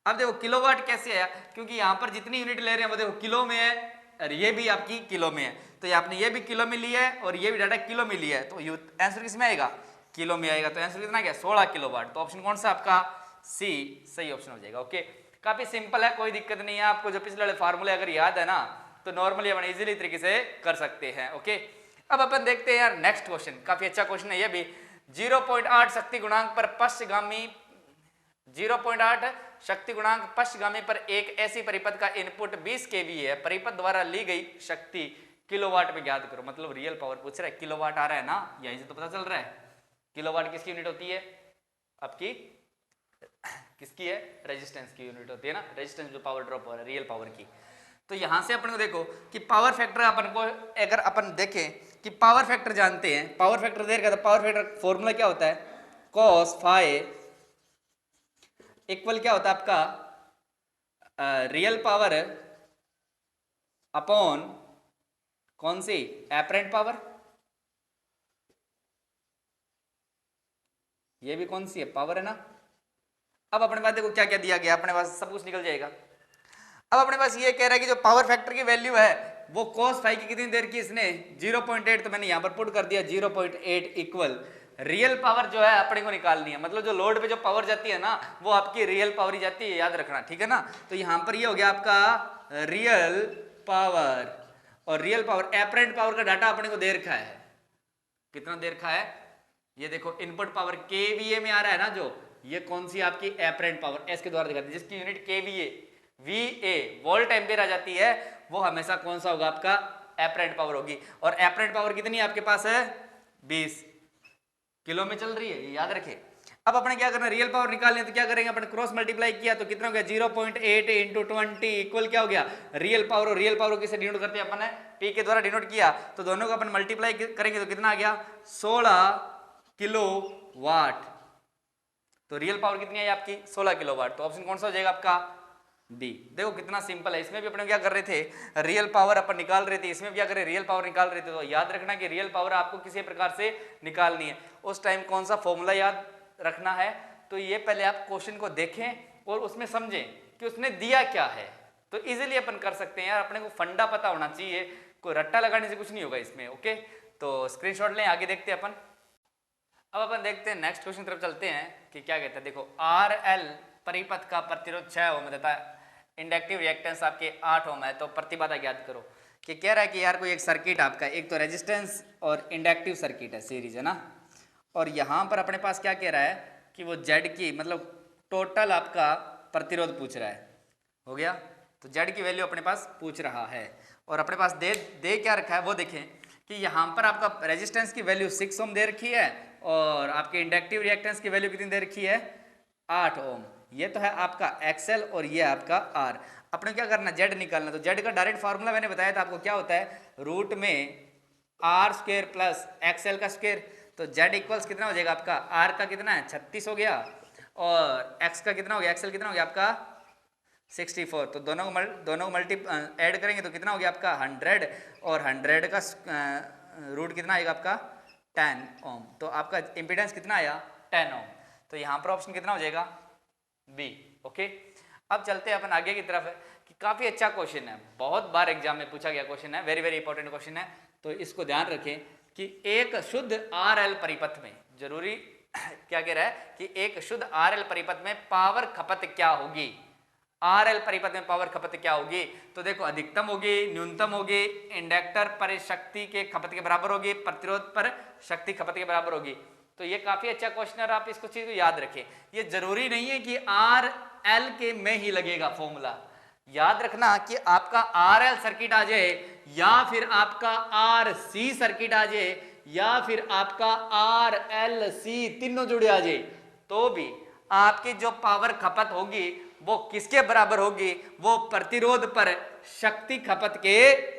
अब देखो किलोवाट कैसे आया, क्योंकि यहां पर जितनी यूनिट ले रहे हैं वो देखो किलो में है और ये भी आपकी किलो में है, तो ये आपने ये भी किलो में लिया है और ये भी डाटा किलो में लिया है, तो आंसर किसमें आएगा किलो में आएगा, तो आंसर कितना गया 16 किलोवाट। तो ऑप्शन कौन सा आपका सी सही ऑप्शन हो जाएगा। ओके काफी सिंपल है, कोई दिक्कत नहीं है, आपको जो पिछले वाले फार्मूले अगर याद है ना तो नॉर्मली अपन इजीली तरीके से कर सकते हैं। ओके अब अपन देखते हैं यार नेक्स्ट क्वेश्चन, काफी अच्छा क्वेश्चन है ये भी। 0.8 शक्ति गुणांक पर पश्चगामी 0.8 शक्ति गुणांक पश्चगामी पर एक ऐसी परिपथ का इनपुट 20 kVA है, परिपथ द्वारा ली गई शक्ति किलोवाट में ज्ञात करो, मतलब रियल पावर पूछ रहा है, किलोवाट आ रहा है ना यहीं से तो पता चल रहा है। किलोवाट किसकी यूनिट होती है आपकी, किसकी है रेजिस्टेंस की यूनिट होती है ना, रेजिस्टेंस जो पावर ड्रॉप हो रहा है रियल पावर की। तो यहां से अपन को देखो कि पावर फैक्टर अपन को अगर अपन देखें कि पावर फैक्टर जानते हैं, पावर फैक्टर देर का तो पावर फैक्टर फॉर्मूला क्या होता है cos फाइ इक्वल क्या होता है आपका रियल पावर अपॉन कौन सी एपरेंट पावर, ये भी कौन सी है पावर है ना। अब अपने पास देखो क्या क्या दिया गया, अपने पास सब कुछ निकल जाएगा। अब अपने पास ये कह रहा है कि जो पावर फैक्टर की वैल्यू है वो cos फाइ की कितनी देर की इसने 0.8, तो मैंने यहां पर पुट कर दिया 0.8 इक्वल रियल पावर जो है अपने को निकालनी है, मतलब जो लोड पे जो पावर जाती है ना वो आपकी रियल पावर ही जाती है, याद रखना ठीक है ना। तो यहां पर ये हो गया आपका रियल पावर, और रियल पावर एपरेंट पावर का डाटा अपने को दे रखा है, कितना दे रखा है ये देखो इनपुट पावर केवीए में आ रहा है ना, जो ये कौन सी आपकी एपरेंट पावर एस के द्वारा दिखाती है, जिसकी unit KVA VA volt ampere आ जाती है, वो हमेशा कौन सा होगा आपका एपरेंट पावर होगी। और एपरेंट पावर कितनी आपके पास है 20 किलो में चल रही है, ये याद रखे। अब अपने क्या करना रियल पावर निकालनी है तो क्या करेंगे अपन क्रॉस मल्टीप्लाई किया तो कितना हो गया 0.8 इंटू 20 इक्वल क्या हो गया रियल पावर, और रियल पावर किसे डिनोट करते हैं अपन ने पी के द्वारा डिनोट किया, तो दोनों को अपन मल्टीप्लाई करेंगे तो कितना आ गया 16 किलोवाट। तो रियल पावर कितनी है आपकी 16 किलोवाट, तो ऑप्शन कौन सा हो जाएगा आपका बी। देखो कितना सिंपल है, इसमें भी अपने क्या कर रहे थे रियल पावर अपन निकाल रहे थे, इसमें भी क्या कर रहे रियल पावर निकाल रहे थे। तो याद रखना कि रियल पावर आपको किसी प्रकार से निकालनी है, उस टाइम कौन सा फॉर्मूला याद रखना है, तो ये पहले आप क्वेश्चन को देखें और उसमें समझें कि उसने दिया क्या है, तो इजीली अपन कर सकते हैं यार, अपने को फंडा पता होना चाहिए, कोई रट्टा लगाने से कुछ नहीं होगा इसमें। ओके तो स्क्रीनशॉट लें, आगे देखते हैं अपन। अब अपन देखते हैं नेक्स्ट क्वेश्चन तरफ चलते हैं कि क्या कहता है। देखो आर एल परिपथ का प्रतिरोध 6 ओम देता है, इंडक्टिव रिएक्टेंस आपके 8 ओम है, तो प्रतिबाधा ज्ञात करो। कि कह रहा है कि यार कोई एक सर्किट आपका एक तो रेजिस्टेंस और इंडक्टिव सर्किट है सीरीज है ना, और यहाँ पर अपने पास क्या कह रहा है कि वो जेड की मतलब टोटल आपका प्रतिरोध पूछ रहा है, हो गया। तो जेड की वैल्यू अपने पास पूछ रहा है, और अपने पास दे क्या रखा है वो देखें कि यहाँ पर आपका रेजिस्टेंस की वैल्यू 6 ओम दे रखी है और आपके इंडक्टिव रिएक्टेंस की वैल्यू कितनी दे रखी है 8 ओम। ये तो है आपका एक्सएल और ये आपका आर। अपने क्या करना जेड निकालना, तो जेड का डायरेक्ट फार्मूला मैंने बताया था आपको क्या होता है रूट में आर स्क्वेयर प्लस एक्सएल का स्क्वेयर। तो जेड इक्वल्स कितना हो जाएगा आपका आर का कितना है 36 हो गया, और एक्स का कितना हो गया एक्सएल कितना हो गया आपका 64। तो दोनों को मल्टी ऐड करेंगे तो कितना हो गया आपका 100, और 100 का रूट कितना आएगा आपका 10 ओम। तो आपका इम्पीडेंस कितना आया 10 ओम। तो यहाँ पर ऑप्शन कितना हो जाएगा? बी। ओके, अब चलते हैं अपन आगे की तरफ कि काफ़ी अच्छा क्वेश्चन है, बहुत बार एग्जाम में पूछा गया क्वेश्चन है, वेरी वेरी इंपॉर्टेंट क्वेश्चन है। तो इसको ध्यान रखें कि एक शुद्ध RL परिपथ में, जरूरी क्या कह रहा है कि एक शुद्ध RL परिपथ में पावर खपत क्या होगी? RL परिपथ में पावर खपत क्या होगी? तो देखो, अधिकतम होगी, न्यूनतम होगी, इंडक्टर पर शक्ति के खपत के बराबर होगी, प्रतिरोध पर शक्ति खपत के बराबर होगी। तो ये काफी अच्छा क्वेश्चन है और आप इसको चीज को याद रखें। ये जरूरी नहीं है कि RL के में ही लगेगा फॉर्मूला, याद रखना कि आपका RL सर्किट आ जाए या फिर आपका RC सर्किट आ जाए या फिर आपका RLC तीनों जुड़े आ जाए, तो भी आपकी जो पावर खपत होगी वो किसके बराबर होगी? वो प्रतिरोध पर शक्ति खपत के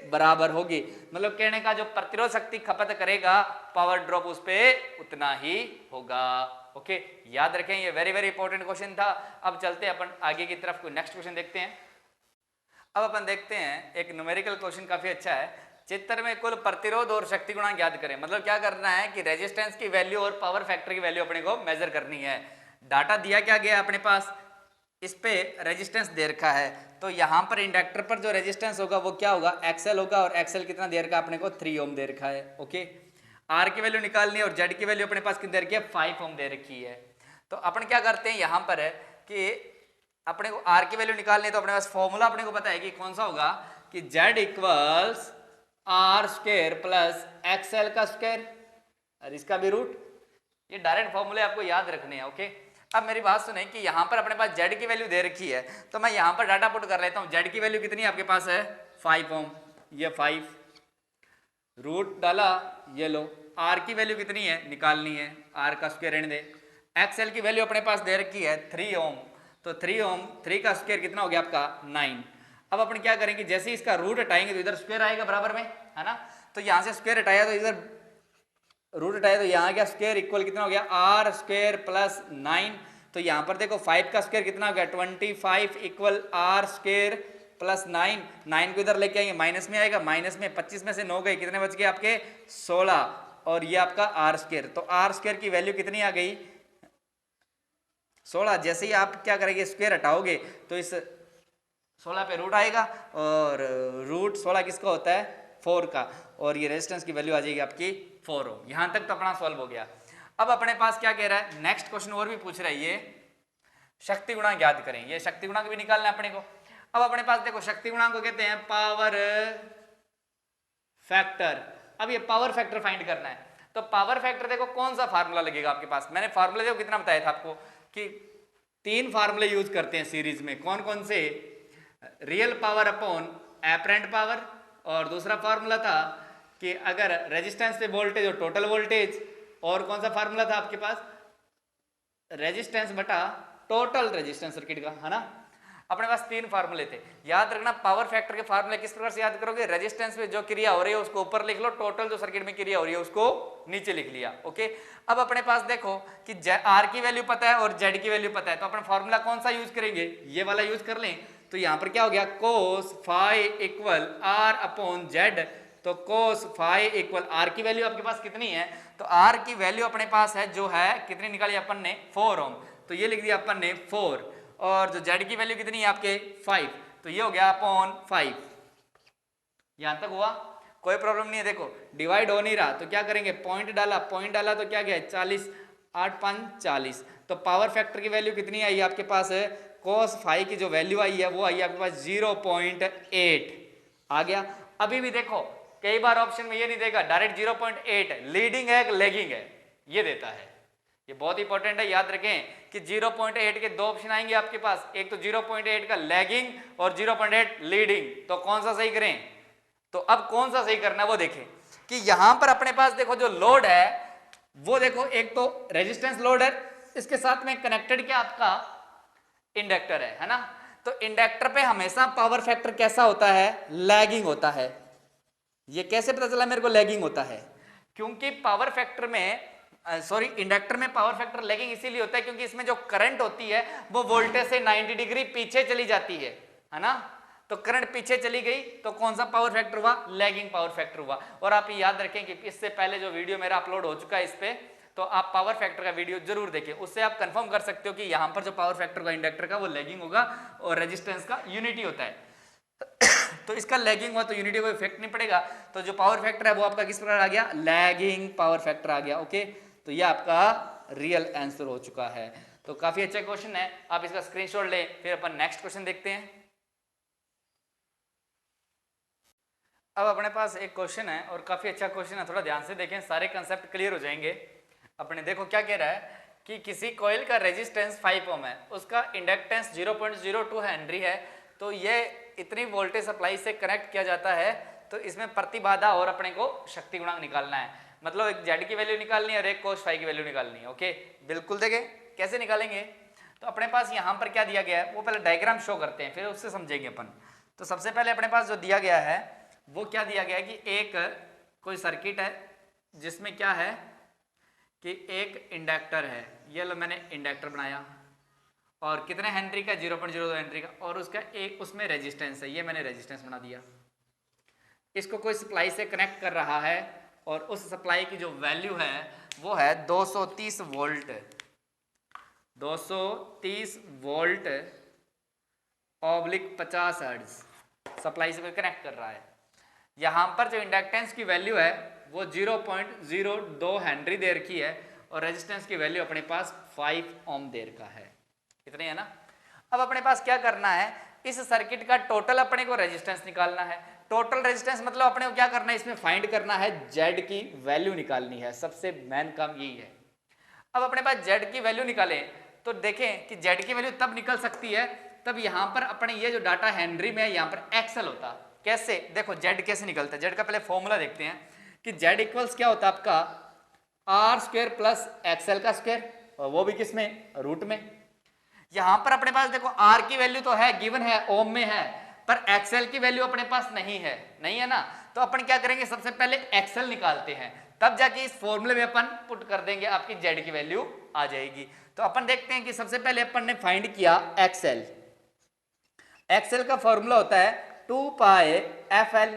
बराबर होगी। मतलब कहने का जो प्रतिरोध शक्ति खपत करेगा, पावर ड्रॉप उस पे उतना ही होगा। ओके, याद रखें, ये वेरी वेरी इंपॉर्टेंट क्वेश्चन था। अब चलते हैं अपन आगे की तरफ, कोई नेक्स्ट क्वेश्चन देखते हैं। अब अपन देखते हैं एक न्यूमेरिकल क्वेश्चन, काफी अच्छा है। चित्र में कुल प्रतिरोध और शक्ति गुणांक ज्ञात करें। मतलब क्या करना है कि रेजिस्टेंस की वैल्यू और पावर फैक्टर की वैल्यू अपने को मेजर करनी है। डाटा दिया क्या गया अपने पास, इस पे रेजिस्टेंस दे रखा है, तो यहाँ पर इंडक्टर पर जो रेजिस्टेंस होगा वो क्या होगा? XL होगा, और XL कितना दे रखा है अपने को? 3 ओम दे रखा है। ओके, R की वैल्यू निकालनी है और Z की वैल्यू अपने पास कितनी दे रखी है? 5 ओम दे रखी है। तो अपन क्या करते हैं यहाँ पर है कि अपने को R की वैल्यू निकालनी है, तो अपने पास फॉर्मूला अपने को पता है कि कौन सा होगा कि Z equals R square plus XL का स्क्वायर और इसका भी रूट। ये डायरेक्ट फॉर्मूले आपको याद रखने हैं। ओके, अब मेरी बात सुने कि यहाँ पर अपने पास Z की वैल्यू दे रखी है, तो मैं यहाँ पर डाटा पुट कर लेता हूँ। Z की वैल्यू कितनी आपके पास है? 5 ओम, ये 5 रूट डाला, ये लो। R की वैल्यू कितनी है निकालनी है, R का स्क्वायर रहने दे। XL की वैल्यू अपने पास दे रखी है 3 ओम, तो 3 ओम 3 का स्क्वायर कितना हो गया आपका? 9। अब अपन क्या करेंगे, जैसे ही इसका रूट हटाएंगे तो इधर स्क्वायर आएगा बराबर में, है ना। तो यहाँ से स्क्वायर हटाया तो इधर रूट हटाया तो यहाँ क्या स्क्वायर इक्वल कितना हो गया? R square plus 9। तो यहाँ पर देखो 5 का स्क्वायर कितना हो गया? 25 इक्वल R स्क्वायर प्लस 9। 9 को इधर लेके आएंगे, माइनस में आएगा, माइनस में 25 में से 9 गए, कितने बच गए आपके? 16। और ये आपका R स्क्वायर, तो R स्क्वायर की वैल्यू कितनी आ गई? 16। जैसे ही आप क्या करेंगे, स्क्वायर हटाओगे तो इस 16 पे रूट आएगा, और रूट 16 किसका होता है? 4 का, और ये रेजिस्टेंस की वैल्यू आ जाएगी आपकी 4 ओम। यहां तक तो अपना सॉल्व हो गया। अब अपने पास क्या कह रहा है, नेक्स्ट क्वेश्चन और भी पूछ रहा है, ये शक्ति गुणांक याद करें। ये शक्ति गुणांक भी निकालना है अपने को। अब अपने पास देखो, शक्ति गुणांक को कहते हैं पावर फैक्टर। अब ये पावर फैक्टर फाइंड करना है, तो पावर फैक्टर देखो कौन सा फार्मूला लगेगा आपके पास। मैंने फार्मूला देखो कितना बताया था आपको कि 3 फार्मूले यूज करते हैं सीरीज में। कौन कौन से? Real power upon apparent power, और दूसरा फार्मूला था कि अगर रेजिस्टेंस पे वोल्टेज और टोटल वोल्टेज, और कौन सा फार्मूला था आपके पास? रेजिस्टेंस बटा टोटल रेजिस्टेंस सर्किट का, है ना। अपने पास 3 फार्मूले थे। याद रखना, पावर फैक्टर के फार्मूले किस प्रकार से याद करोगे? रेजिस्टेंस पे जो क्रिया हो रही है उसको ऊपर लिख लो, टोटल जो सर्किट में क्रिया हो रही है उसको नीचे लिख लिया। ओके, अब अपने पास देखो कि R की वैल्यू पता है और Z की वैल्यू पता है, तो अपना फार्मूला कौन सा यूज करेंगे? ये वाला यूज कर लें। तो यहां पर क्या हो गया? cos phi equal R upon Z। तो cos phi इक्वल R की वैल्यू आपके पास कितनी है? तो R की वैल्यू अपने पास है जो है कितनी निकाली अपन ने? 4 ओम। तो ये लिख दिया अपन ने 4, और जो Z की वैल्यू कितनी है आपके? 5। तो ये हो गया अपॉन 5। यहां तक हुआ, कोई प्रॉब्लम नहीं है। देखो डिवाइड हो नहीं रहा, तो क्या करेंगे? पॉइंट डाला, पॉइंट डाला तो क्या गया? 40, 8 5 40। तो पावर फैक्टर की वैल्यू कितनी आई आपके पास है? cos phi की जो वैल्यू आई है वो आई आपके पास 0.8 आ गया। अभी भी देखो कई बार ऑप्शन में ये नहीं देगा डायरेक्ट 0.8 लीडिंग है कि लैगिंग है, ये देता है। ये बहुत इंपॉर्टेंट है, याद रखें कि 0.8 के 2 ऑप्शन आएंगे आपके पास, एक तो 0.8 का लैगिंग और 0.8 लीडिंग। तो कौन सा सही करें? तो अब कौन सा सही करना है वो देखें कि यहां पर अपने पास देखो जो लोड है वो देखो, एक तो रेजिस्टेंस लोड है, इसके साथ में कनेक्टेड क्या आपका इंडक्टर है ना। तो इंडक्टर पे हमेशा पावर फैक्टर कैसा होता है? लैगिंग होता है। ये कैसे पता चला मेरे को लैगिंग होता है? क्योंकि पावर फैक्टर में इंडक्टर में पावर फैक्टर लैगिंग इसीलिए होता है क्योंकि इसमें जो करंट होती है वो वोल्टेज से 90 डिग्री पीछे चली जाती है ना। तो करंट पीछे चली गई तो कौन सा पावर फैक्टर हुआ? लैगिंग पावर फैक्टर हुआ। और आप याद रखें कि इससे पहले जो वीडियो मेरा अपलोड हो चुका है इस पे, तो आप पावर फैक्टर का वीडियो जरूर देखें, उससे आप कंफर्म कर सकते हो कि यहाँ पर जो पावर फैक्टर का इंडक्टर का वो लैगिंग होगा और रेजिस्टेंस का यूनिटी होता है। तो इसका लैगिंग हुआ तो यूनिटी को इफेक्ट नहीं पड़ेगा, तो जो पावर फैक्टर है वो आपका किस प्रकार आ गया, लैगिंग पावर फैक्टर आ गया। ओके, तो ये आपका रियल आंसर हो चुका है। तो काफी अच्छा क्वेश्चन है, आप इसका स्क्रीनशॉट लें। फिर अपन नेक्स्ट क्वेश्चन देखते हैं। अब अपने पास एक क्वेश्चन है और काफी अच्छा क्वेश्चन है, थोड़ा ध्यान से देखें, सारे कंसेप्ट क्लियर हो जाएंगे अपने। देखो क्या कह रहा है कि किसी कॉइल का रेजिस्टेंस 5 ओम है, उसका इंडक्टेंस 0.02 हेनरी है, तो ये इतनी वोल्टेज सप्लाई से कनेक्ट किया जाता है, तो इसमें प्रतिबाधा और अपने को शक्ति गुणांक निकालना है। मतलब एक जेड की वैल्यू निकालनी है और एक कोस फाई की वैल्यू निकालनी है। ओके, बिल्कुल देखें कैसे निकालेंगे। तो अपने पास यहाँ पर क्या दिया गया है वो पहले डायग्राम शो करते हैं, फिर उससे समझेंगे अपन। तो सबसे पहले अपने पास जो दिया गया है वो क्या दिया गया है कि एक कोई सर्किट है जिसमें क्या है कि एक इंडक्टर है, ये लो मैंने इंडक्टर बनाया और कितने हेनरी का, 0.02 हेनरी का, और उसका एक उसमें रेजिस्टेंस है, ये मैंने रेजिस्टेंस बना दिया। इसको कोई सप्लाई से कनेक्ट कर रहा है और उस सप्लाई की जो वैल्यू है वो है 230 volt, 230 volt oblique 50 hertz supply से कोई कनेक्ट कर रहा है। यहाँ पर जो इंडक्टेंस की वैल्यू है वो 0.02 हेनरी दे रखी है और रेजिस्टेंस की वैल्यू अपने पास 5 ओम दे रखा है, इतने है ना। अब अपने पास क्या करना है, इस सर्किट का टोटल अपने को रेजिस्टेंस निकालना है। टोटल रेजिस्टेंस मतलब अपने को क्या करना है, इसमें फाइंड करना है, जेड की वैल्यू निकालनी है, सबसे मेन काम यही है। अब अपने पास जेड की वैल्यू निकालें तो देखें कि जेड की वैल्यू तब निकल सकती है तब यहाँ पर अपने ये जो डाटा हेनरी में है यहाँ पर एक्सेल होता। कैसे, देखो जेड कैसे निकलता है, जेड का पहले फॉर्मूला देखते हैं कि जेड इक्वल्स क्या होता है आपका आर स्क्वायर प्लस एक्सएल का स्क्वायर, और वो भी किस में, रूट में। यहां पर अपने पास देखो आर की वैल्यू तो है, गिवन है, ओम में है, पर एक्सएल की वैल्यू अपने पास नहीं है ना। तो अपन क्या करेंगे, सबसे पहले एक्सएल निकालते हैं, तब जाके इस फॉर्मूले में अपन पुट कर देंगे, आपकी जेड की वैल्यू आ जाएगी। तो अपन देखते हैं कि सबसे पहले अपन ने फाइंड किया एक्सएल। एक्सएल का फॉर्मूला होता है 2 पाई एफ एल,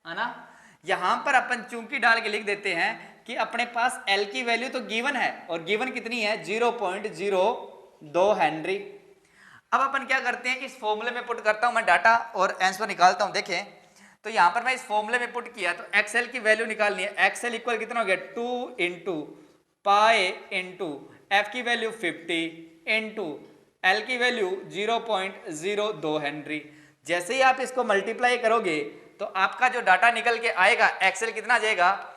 है ना। यहां पर अपन चूंकि डाल के लिख देते हैं कि अपने पास एल की वैल्यू तो गिवन है, और गिवन कितनी है 0.02 हेनरी। अब अपन क्या करते हैं, इस फॉर्मूले में पुट करता हूं मैं डाटा और आंसर निकालता हूं। देखें तो यहां पर मैं इस फॉर्मूले में पुट किया, तो एक्सएल की वैल्यू निकालनी है। एक्सएल इक्वल कितना हो गया 2 इंटू पाई इंटू एफ की वैल्यू 50 इंटू एल की वैल्यू 0.02 हेनरी। जैसे ही आप इसको मल्टीप्लाई करोगे तो आपका जो डाटा निकल के आएगा एक्सएल कितना आ जाएगा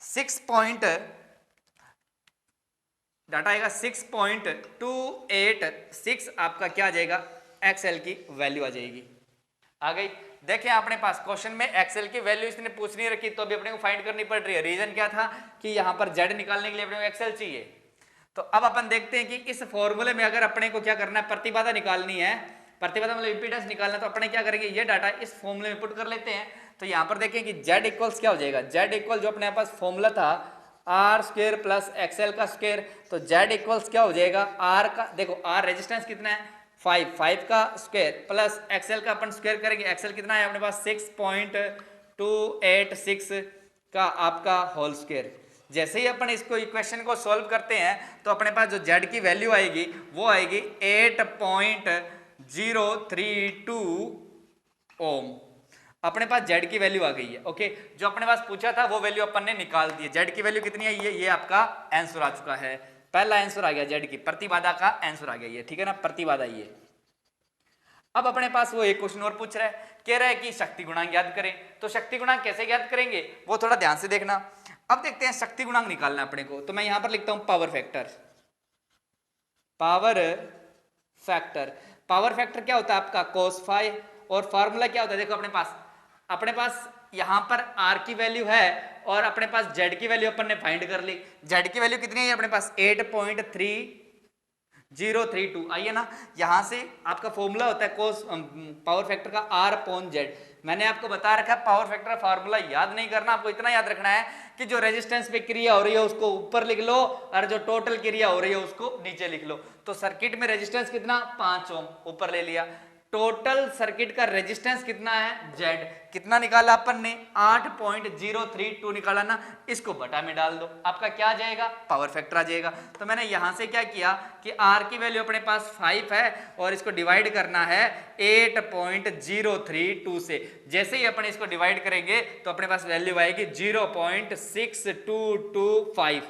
6.286 आपका क्या आ जाएगा, एक्सएल की वैल्यू आ जाएगी। आ गई। देखें अपने पास क्वेश्चन में एक्सएल की वैल्यू इसने पूछ नहीं रखी, तो अभी अपने को फाइंड करनी पड़ रही है। रीजन क्या था कि यहां पर जेड निकालने के लिए अपने को एक्सएल चाहिए। तो अब अपन देखते हैं कि इस फॉर्मूले में अगर अपने को क्या करना है, प्रतिबाधा निकालनी है, प्रतिबाधा मतलब इंपीडेंस निकालना, तो अपने क्या करेंगे, ये डाटा इस फॉर्मूले में पुट कर लेते हैं। तो यहां पर देखें कि जेड इक्वल्स क्या हो जाएगा, जेड इक्वल जो अपने पास फॉर्मूला था आर स्क्वायर प्लस एक्सएल का स्क्वायर, तो जेड इक्वल्स क्या हो जाएगा, आर का देखो आर रेजिस्टेंस कितना है 5 का स्क्वायर प्लस एक्सएल का अपन स्क्वायर करेंगे, एक्सएल कितना है अपने पास 6.286 का आपका होल स्क्वायर। जैसे ही अपन इसको इक्वेशन को सॉल्व करते हैं तो अपने पास जो जेड की वैल्यू आएगी वो आएगी 8.032 ओम। अपने पास जेड की वैल्यू आ गई है। ओके, जो अपने पास पूछा था वो वैल्यू अपन ने निकाल दी है। जेड की वैल्यू कितनी है, ये आपका आंसर आ चुका है, पहला आंसर आ गया जेड की, प्रतिबाधा का आंसर आ गया ये, ठीक है ना, प्रतिबाधा ये। अब अपने पास वो एक क्वेश्चन और पूछ रहा है, कह रहा है कि शक्ति गुणांक याद करें। तो शक्ति गुणांक कैसे याद करेंगे वो थोड़ा ध्यान से देखना। अब देखते हैं शक्ति गुणांक निकालना अपने को, तो मैं यहां पर लिखता हूं power factor. Power factor, power factor क्या होता है आपका cos फाई, और फार्मूला क्या होता है, देखो अपने पास यहां पर आर की वैल्यू है और अपने पास जेड की वैल्यू अपन ने फाइंड कर ली। जेड की वैल्यू कितनी है अपने पास 8.3032, आइए ना, यहां से आपका फॉर्मूला होता है कोस पावर फैक्टर का आर अपॉन जेड। मैंने आपको बता रखा है पावर फैक्टर फार्मूला याद नहीं करना, आपको इतना याद रखना है कि जो रेजिस्टेंस पे क्रिया हो रही है उसको ऊपर लिख लो और जो टोटल क्रिया हो रही है उसको नीचे लिख लो। तो सर्किट में रेजिस्टेंस कितना 5 ओम ऊपर ले लिया, टोटल सर्किट का रेजिस्टेंस कितना है Z, कितना निकाला अपन ने 8.032 निकाला ना, इसको बटा में डाल दो, आपका क्या आ जाएगा पावर फैक्टर आ जाएगा। तो मैंने यहां से क्या किया कि R की वैल्यू अपने पास 5 है और इसको डिवाइड करना है 8.032 से। जैसे ही अपन इसको डिवाइड करेंगे तो अपने पास वैल्यू आएगी 0.6225।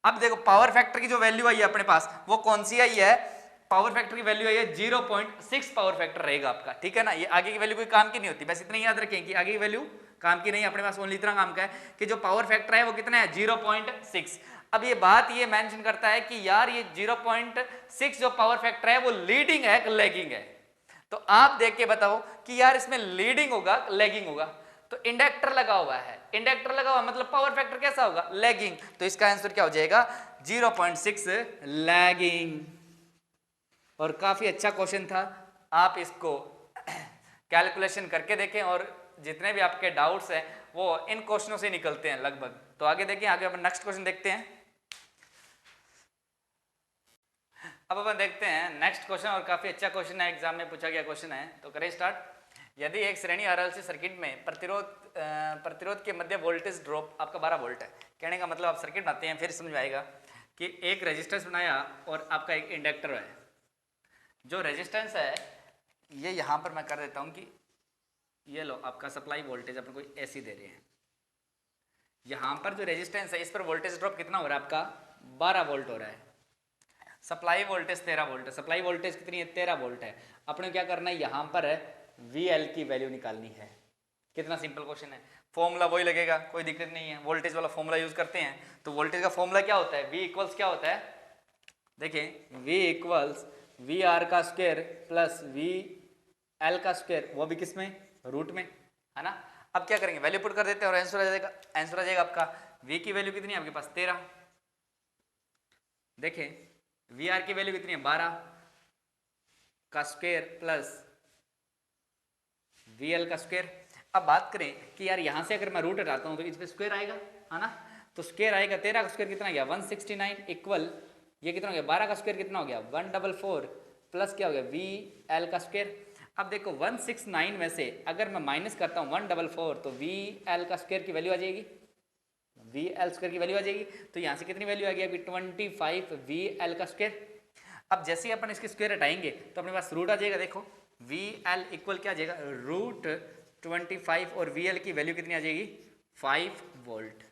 अब देखो पावर फैक्टर की जो वैल्यू आई है अपने पास वो कौन सी आई है, पावर फैक्टर की वैल्यू आई है 0.6 पावर फैक्टर रहेगा आपका, ठीक है ना। ये आगे की वैल्यू कोई काम की नहीं होती, बस इतना ही याद रखें कि आगे की वैल्यू काम की नहीं, अपने पास ओनली इतना काम का है कि जो पावर फैक्टर है वो कितना है 0.6। अब ये बात ये मेंशन करता है कि यार ये 0.6 जो पावर फैक्टर है वो लीडिंग है कि लैगिंग है। तो आप देख के बताओ कि यार इसमें लीडिंग होगा लैगिंग होगा। तो इंडक्टर लगा हुआ है, इंडक्टर लगा हुआ मतलब पावर फैक्टर कैसा होगा लैगिंग। तो इसका आंसर क्या हो जाएगा 0.6 लैगिंग। और काफी अच्छा क्वेश्चन था, आप इसको कैलकुलेशन करके देखें और जितने भी आपके डाउट्स हैं वो इन क्वेश्चनों से निकलते हैं लगभग। तो आगे देखें, आगे अपन नेक्स्ट क्वेश्चन देखते हैं। अब अपन देखते हैं नेक्स्ट क्वेश्चन और काफी अच्छा क्वेश्चन है, एग्जाम में पूछा गया क्वेश्चन है। तो करें स्टार्ट। यदि एक श्रेणी आरएलसी सर्किट में प्रतिरोध के मध्य वोल्टेज ड्रॉप आपका 12 वोल्ट है। कहने का मतलब आप सर्किट बनाते हैं फिर समझ में आएगा कि एक रेजिस्टेंस बनाया और आपका एक इंडक्टर है। जो रेजिस्टेंस है ये यहाँ पर मैं कर देता हूँ कि ये लो आपका सप्लाई वोल्टेज अपन कोई ऐसी दे रहे हैं। यहाँ पर जो रेजिस्टेंस है इस पर वोल्टेज ड्रॉप कितना हो रहा है आपका 12 वोल्ट हो रहा है। सप्लाई वोल्टेज 13 वोल्ट है, सप्लाई वोल्टेज कितनी है 13 वोल्ट है। अपने क्या करना है यहाँ पर VL की वैल्यू निकालनी है। कितना सिंपल क्वेश्चन है, फॉर्मूला वही लगेगा, कोई दिक्कत नहीं है। वोल्टेज वाला फॉर्मूला यूज करते हैं। तो वोल्टेज का फॉर्मूला क्या होता है, V इक्वल्स क्या होता है, देखिए V इक्वल्स VR का स्क्वायर प्लस VL का स्क्वायर, वो भी किस में रूट में, है ना। अब क्या करेंगे वैल्यू पुट कर देते हैं और आंसर आ जाएगा, आंसर आ जाएगा आपका V की वैल्यू कितनी है आपके पास 13, देखिए VR की वैल्यू कितनी है 12 का स्क्वायर प्लस VL का स्क्वायर। अब बात करें कि यार यहां से अगर मैं रूट हटाता हूं तो इस पे स्क्वायर आएगा, है ना। तो स्क्वायर आएगा, 13 का स्क्वायर कितना गया 169 इक्वल ये कितना हो गया 12 का स्क्वायर कितना हो गया 144 प्लस क्या हो गया VL का स्क्वायर। अब देखो 169 में से अगर मैं माइनस करता हूँ 144 तो VL का स्क्वायर की वैल्यू आ जाएगी, VL स्क्वायर की वैल्यू आ जाएगी। तो यहाँ से कितनी वैल्यू आ गई अभी 25 VL का स्क्वायर। अब जैसे ही अपन इसके स्क्वायर हटाएंगे तो अपने पास रूट आ जाएगा, देखो VL इक्वल क्या आ जाएगा रूट 25 और VL की वैल्यू कितनी आ जाएगी 5 वोल्ट।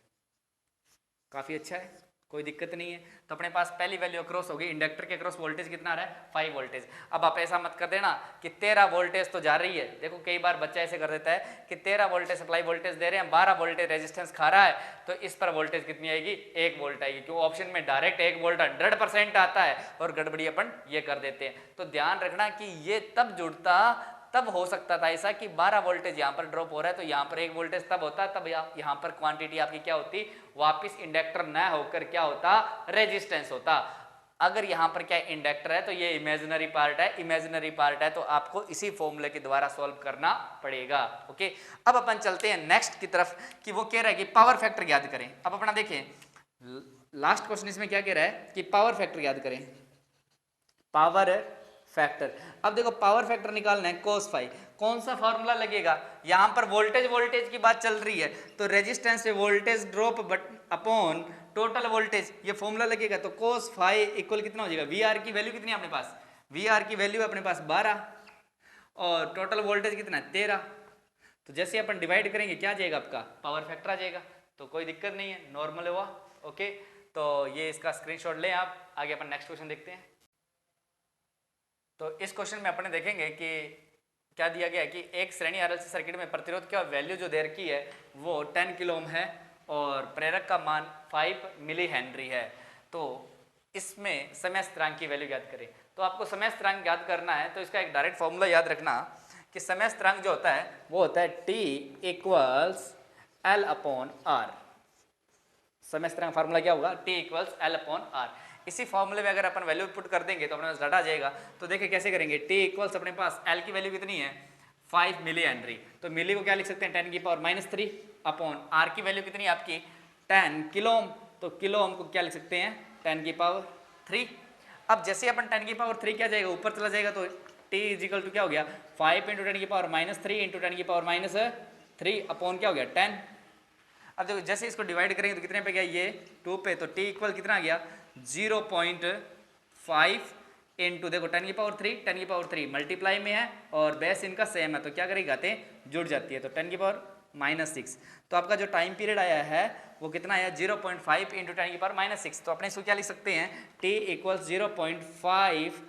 काफी अच्छा है, कोई दिक्कत नहीं है। तो अपने पास पहली वैल्यू अक्रॉस होगी, इंडक्टर के अक्रॉस वोल्टेज कितना आ रहा है 5 वोल्टेज। अब आप ऐसा मत कर देना कि 13 वोल्टेज तो जा रही है, देखो कई बार बच्चा ऐसे कर देता है कि 13 वोल्टेज सप्लाई वोल्टेज दे रहे हैं, 12 वोल्टेज रेजिस्टेंस खा रहा है, तो इस पर वोल्टेज कितनी आएगी 1 वोल्ट आएगी, क्यों ऑप्शन में डायरेक्ट 1 वोल्ट 100% आता है और गड़बड़ी अपन ये कर देते हैं। तो ध्यान रखना कि ये तब हो सकता था ऐसा कि 12 वोल्टेज यहाँ पर ड्रॉप हो रहा है तो यहाँ पर 1 वोल्टेज तब होता, तब यहाँ पर क्वांटिटी आपकी क्या होती वापिस इंडक्टर न होकर क्या होता रेजिस्टेंस होता। अगर यहाँ पर क्या इंडक्टर है तो ये इमेजिनरी पार्ट है, इमेजिनरी पार्ट है तो आपको इसी फॉर्मूले के द्वारा सॉल्व करना पड़ेगा। ओके, अब अपन चलते हैं नेक्स्ट की तरफ कि वो कह रहा है कि पावर फैक्टर याद करें। अब अपना देखें लास्ट क्वेश्चन इसमें क्या कह रहा है कि पावर फैक्टर याद करें, पावर फैक्टर। अब देखो पावर फैक्टर निकालना है cos फाई, कौन सा फॉर्मूला लगेगा, यहां पर वोल्टेज की बात चल रही है तो रेजिस्टेंस से voltage drop upon total voltage ये फॉर्मूला लगेगा। तो cos फाई इक्वल कितना हो जाएगा, VR की वैल्यू कितनी है अपने पास, VR की वैल्यू अपने पास 12 और टोटल वोल्टेज कितना है 13। तो जैसे अपन डिवाइड करेंगे क्या आ जाएगा आपका पावर फैक्टर आ जाएगा। तो कोई दिक्कत नहीं है, नॉर्मल हुआ। ओके, तो ये इसका स्क्रीनशॉट लें आप। आगे अपन नेक्स्ट क्वेश्चन देखते हैं। तो इस क्वेश्चन में अपने देखेंगे कि क्या दिया गया है कि एक श्रेणी आरएलसी सर्किट में प्रतिरोध का वैल्यू जो दे रखी है वो 10 किलो ओम है और प्रेरक का मान 5 मिली हेनरी है। तो इसमें समय स्थिरांक की वैल्यू याद करें। तो आपको समय स्थिरांक याद करना है तो इसका एक डायरेक्ट फॉर्मूला याद रखना कि समय स्थिरांक जो होता है वो होता है T equals L upon R। समय स्थिरांक फार्मूला क्या होगा T equals L upon R। इसी फॉर्मूले में अगर अपन वैल्यू पुट कर देंगे तो अपने पास डाटा आ जाएगा। तो देखिए कैसे करेंगे, T इक्वल्स अपने पास L की वैल्यू कितनी है 5 मिली हेनरी, तो मिली को क्या लिख सकते हैं 10 की पावर -3 अपॉन R की वैल्यू कितनी है आपकी 10 किलो ओम, तो किलो ओम को क्या लिख सकते हैं 10 की पावर 3। अब जैसे अपन 10 की पावर 3 क्या जाएगा ऊपर चला जाएगा तो टी इज इक्वल टू क्या हो गया 5 इंटू 10 की पावर -3 इंटू 10 की पावर -3 अपॉन क्या हो गया 10। अब देखो जैसे इसको डिवाइड करेंगे तो कितने पे गया ये 2 पे, तो टी इक्वल कितना आ गया 0.5 इंटू देखो 10 की पावर 3 10 की पावर 3 मल्टीप्लाई में है और बेस इनका सेम है तो क्या करेगी आते जुड़ जाती है, तो 10 की पावर -6। तो आपका जो टाइम पीरियड आया है वो कितना आया 0.5 इंटू 10 की पावर -6। तो अपने इसको क्या लिख सकते हैं t इक्वल्स 0.5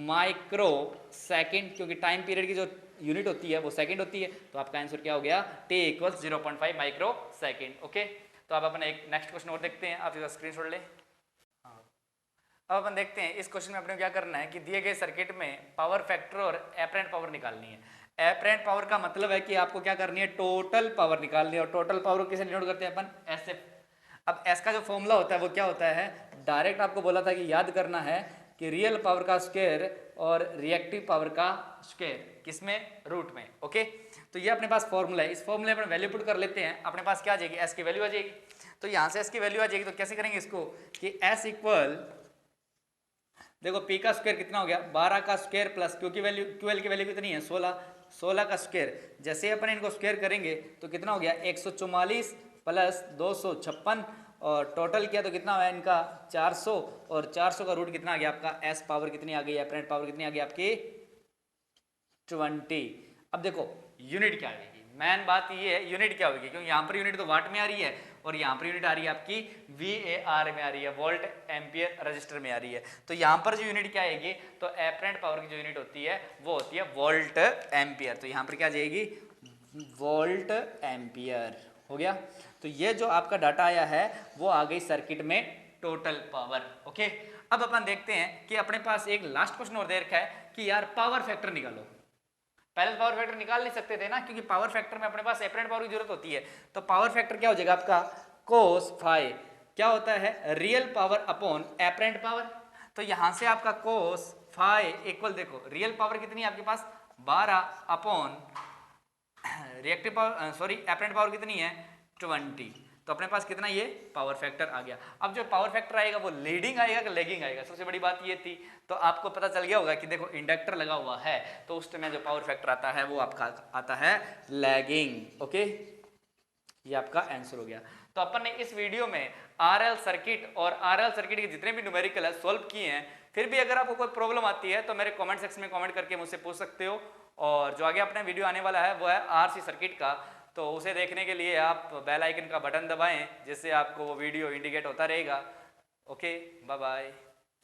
माइक्रो सेकेंड, क्योंकि टाइम पीरियड की जो यूनिट होती है वो सेकंड होती है, तो आपका आंसर क्या हो गया t equals 0.5 micro second. Okay, तो अब अपन एक नेक्स्ट क्वेश्चन और देखते हैं, आप इसका स्क्रीनशॉट ले। अब अपन देखते हैं इस क्वेश्चन में अपने क्या करना है कि दिए गए सर्किट में पावर फैक्टर और एपरेंट पावर निकालनी है। एपरेंट पावर का मतलब है कि आपको क्या करनी है टोटल पावर निकालनी है, और टोटल पावर को किसे डिनोट करते हैं अपन एस। अब एस का जो फॉर्मूला होता है वो क्या होता है, डायरेक्ट आपको बोला था कि याद करना है कि रियल पावर का स्क्वायर और रिएक्टिव पावर का स्क्वायर किसमें रूट में। ओके, तो ये अपने पास फॉर्मूला है, इस फॉर्मूले में वैल्यू पुट कर लेते हैं, अपने पास क्या आ जाएगी एस की वैल्यू आ जाएगी। तो यहाँ से एस की वैल्यू आ जाएगी तो कैसे करेंगे इसको कि एस इक्वल देखो पी का स्क्वायर कितना हो गया 12 का स्क्वायर प्लस क्यू की वैल्यू क्यूएल की वैल्यू कितनी है 16 का स्क्वायर, जैसे अपन इनको स्क्वायर करेंगे तो कितना हो गया 144 प्लस 256 और टोटल किया तो कितना हुआ इनका 400 और 400 का रूट कितना आ गया आपका एस पावर कितनी आ गई एपरेंट पावर कितनी आ गई आपकी 20। अब देखो यूनिट क्या आएगी, मेन बात ये है यूनिट क्या होगी, क्योंकि यहाँ पर यूनिट तो वाट में आ रही है और यहाँ पर यूनिट आ रही है आपकी VAR में आ रही है, वोल्ट एम्पियर रजिस्टर में आ रही है। तो यहाँ पर जो यूनिट क्या आएगी तो एपरेंट पावर की जो यूनिट होती है वो होती है वोल्ट एम्पियर, तो यहाँ पर क्या जाएगी वोल्ट एम्पियर हो गया। तो ये जो आपका डाटा आया है वो आ गई सर्किट में टोटल पावर। ओके, अब अपन देखते हैं कि अपने पास एक लास्ट क्वेश्चन और दे रखा है कि यार पावर फैक्टर निकालो। पहले पावर फैक्टर निकाल नहीं सकते थे ना, क्योंकि पावर फैक्टर में अपने पास एपरेंट पावर की जरूरत होती है, तो पावर फैक्टर क्या हो जाएगा आपका कोस फाई क्या होता है real power upon apparent power. तो यहां से आपका कोस फाई इक्वल देखो रियल पावर कितनी है आपके पास 12 upon reactive power sorry apparent power कितनी है 20, तो अपने पास कितना ये पावर फैक्टर आ गया। अब जो पावर फैक्टर आएगा वो लीडिंग आएगा कि लैगिंग आएगा, सबसे बड़ी बात ये थी, तो आपको पता चल गया होगा कि देखो इंडक्टर लगा हुआ है तो उस टाइम जो पावर फैक्टर आता है वो आपका आता है लैगिंग। ओके, ये आपका आंसर हो गया। तो अपन ने इस वीडियो में आरएल सर्किट और आरएल सर्किट के जितने भी न्यूमेरिकल है सॉल्व किए हैं। फिर भी अगर आपको कोई प्रॉब्लम आती है तो मेरे कमेंट सेक्शन में कमेंट करके मुझसे पूछ सकते हो, और जो आगे अपना वीडियो आने वाला है वो है आरसी सर्किट का, तो उसे देखने के लिए आप बेल आइकन का बटन दबाएं जिससे आपको वो वीडियो इंडिकेट होता रहेगा। Okay, bye bye.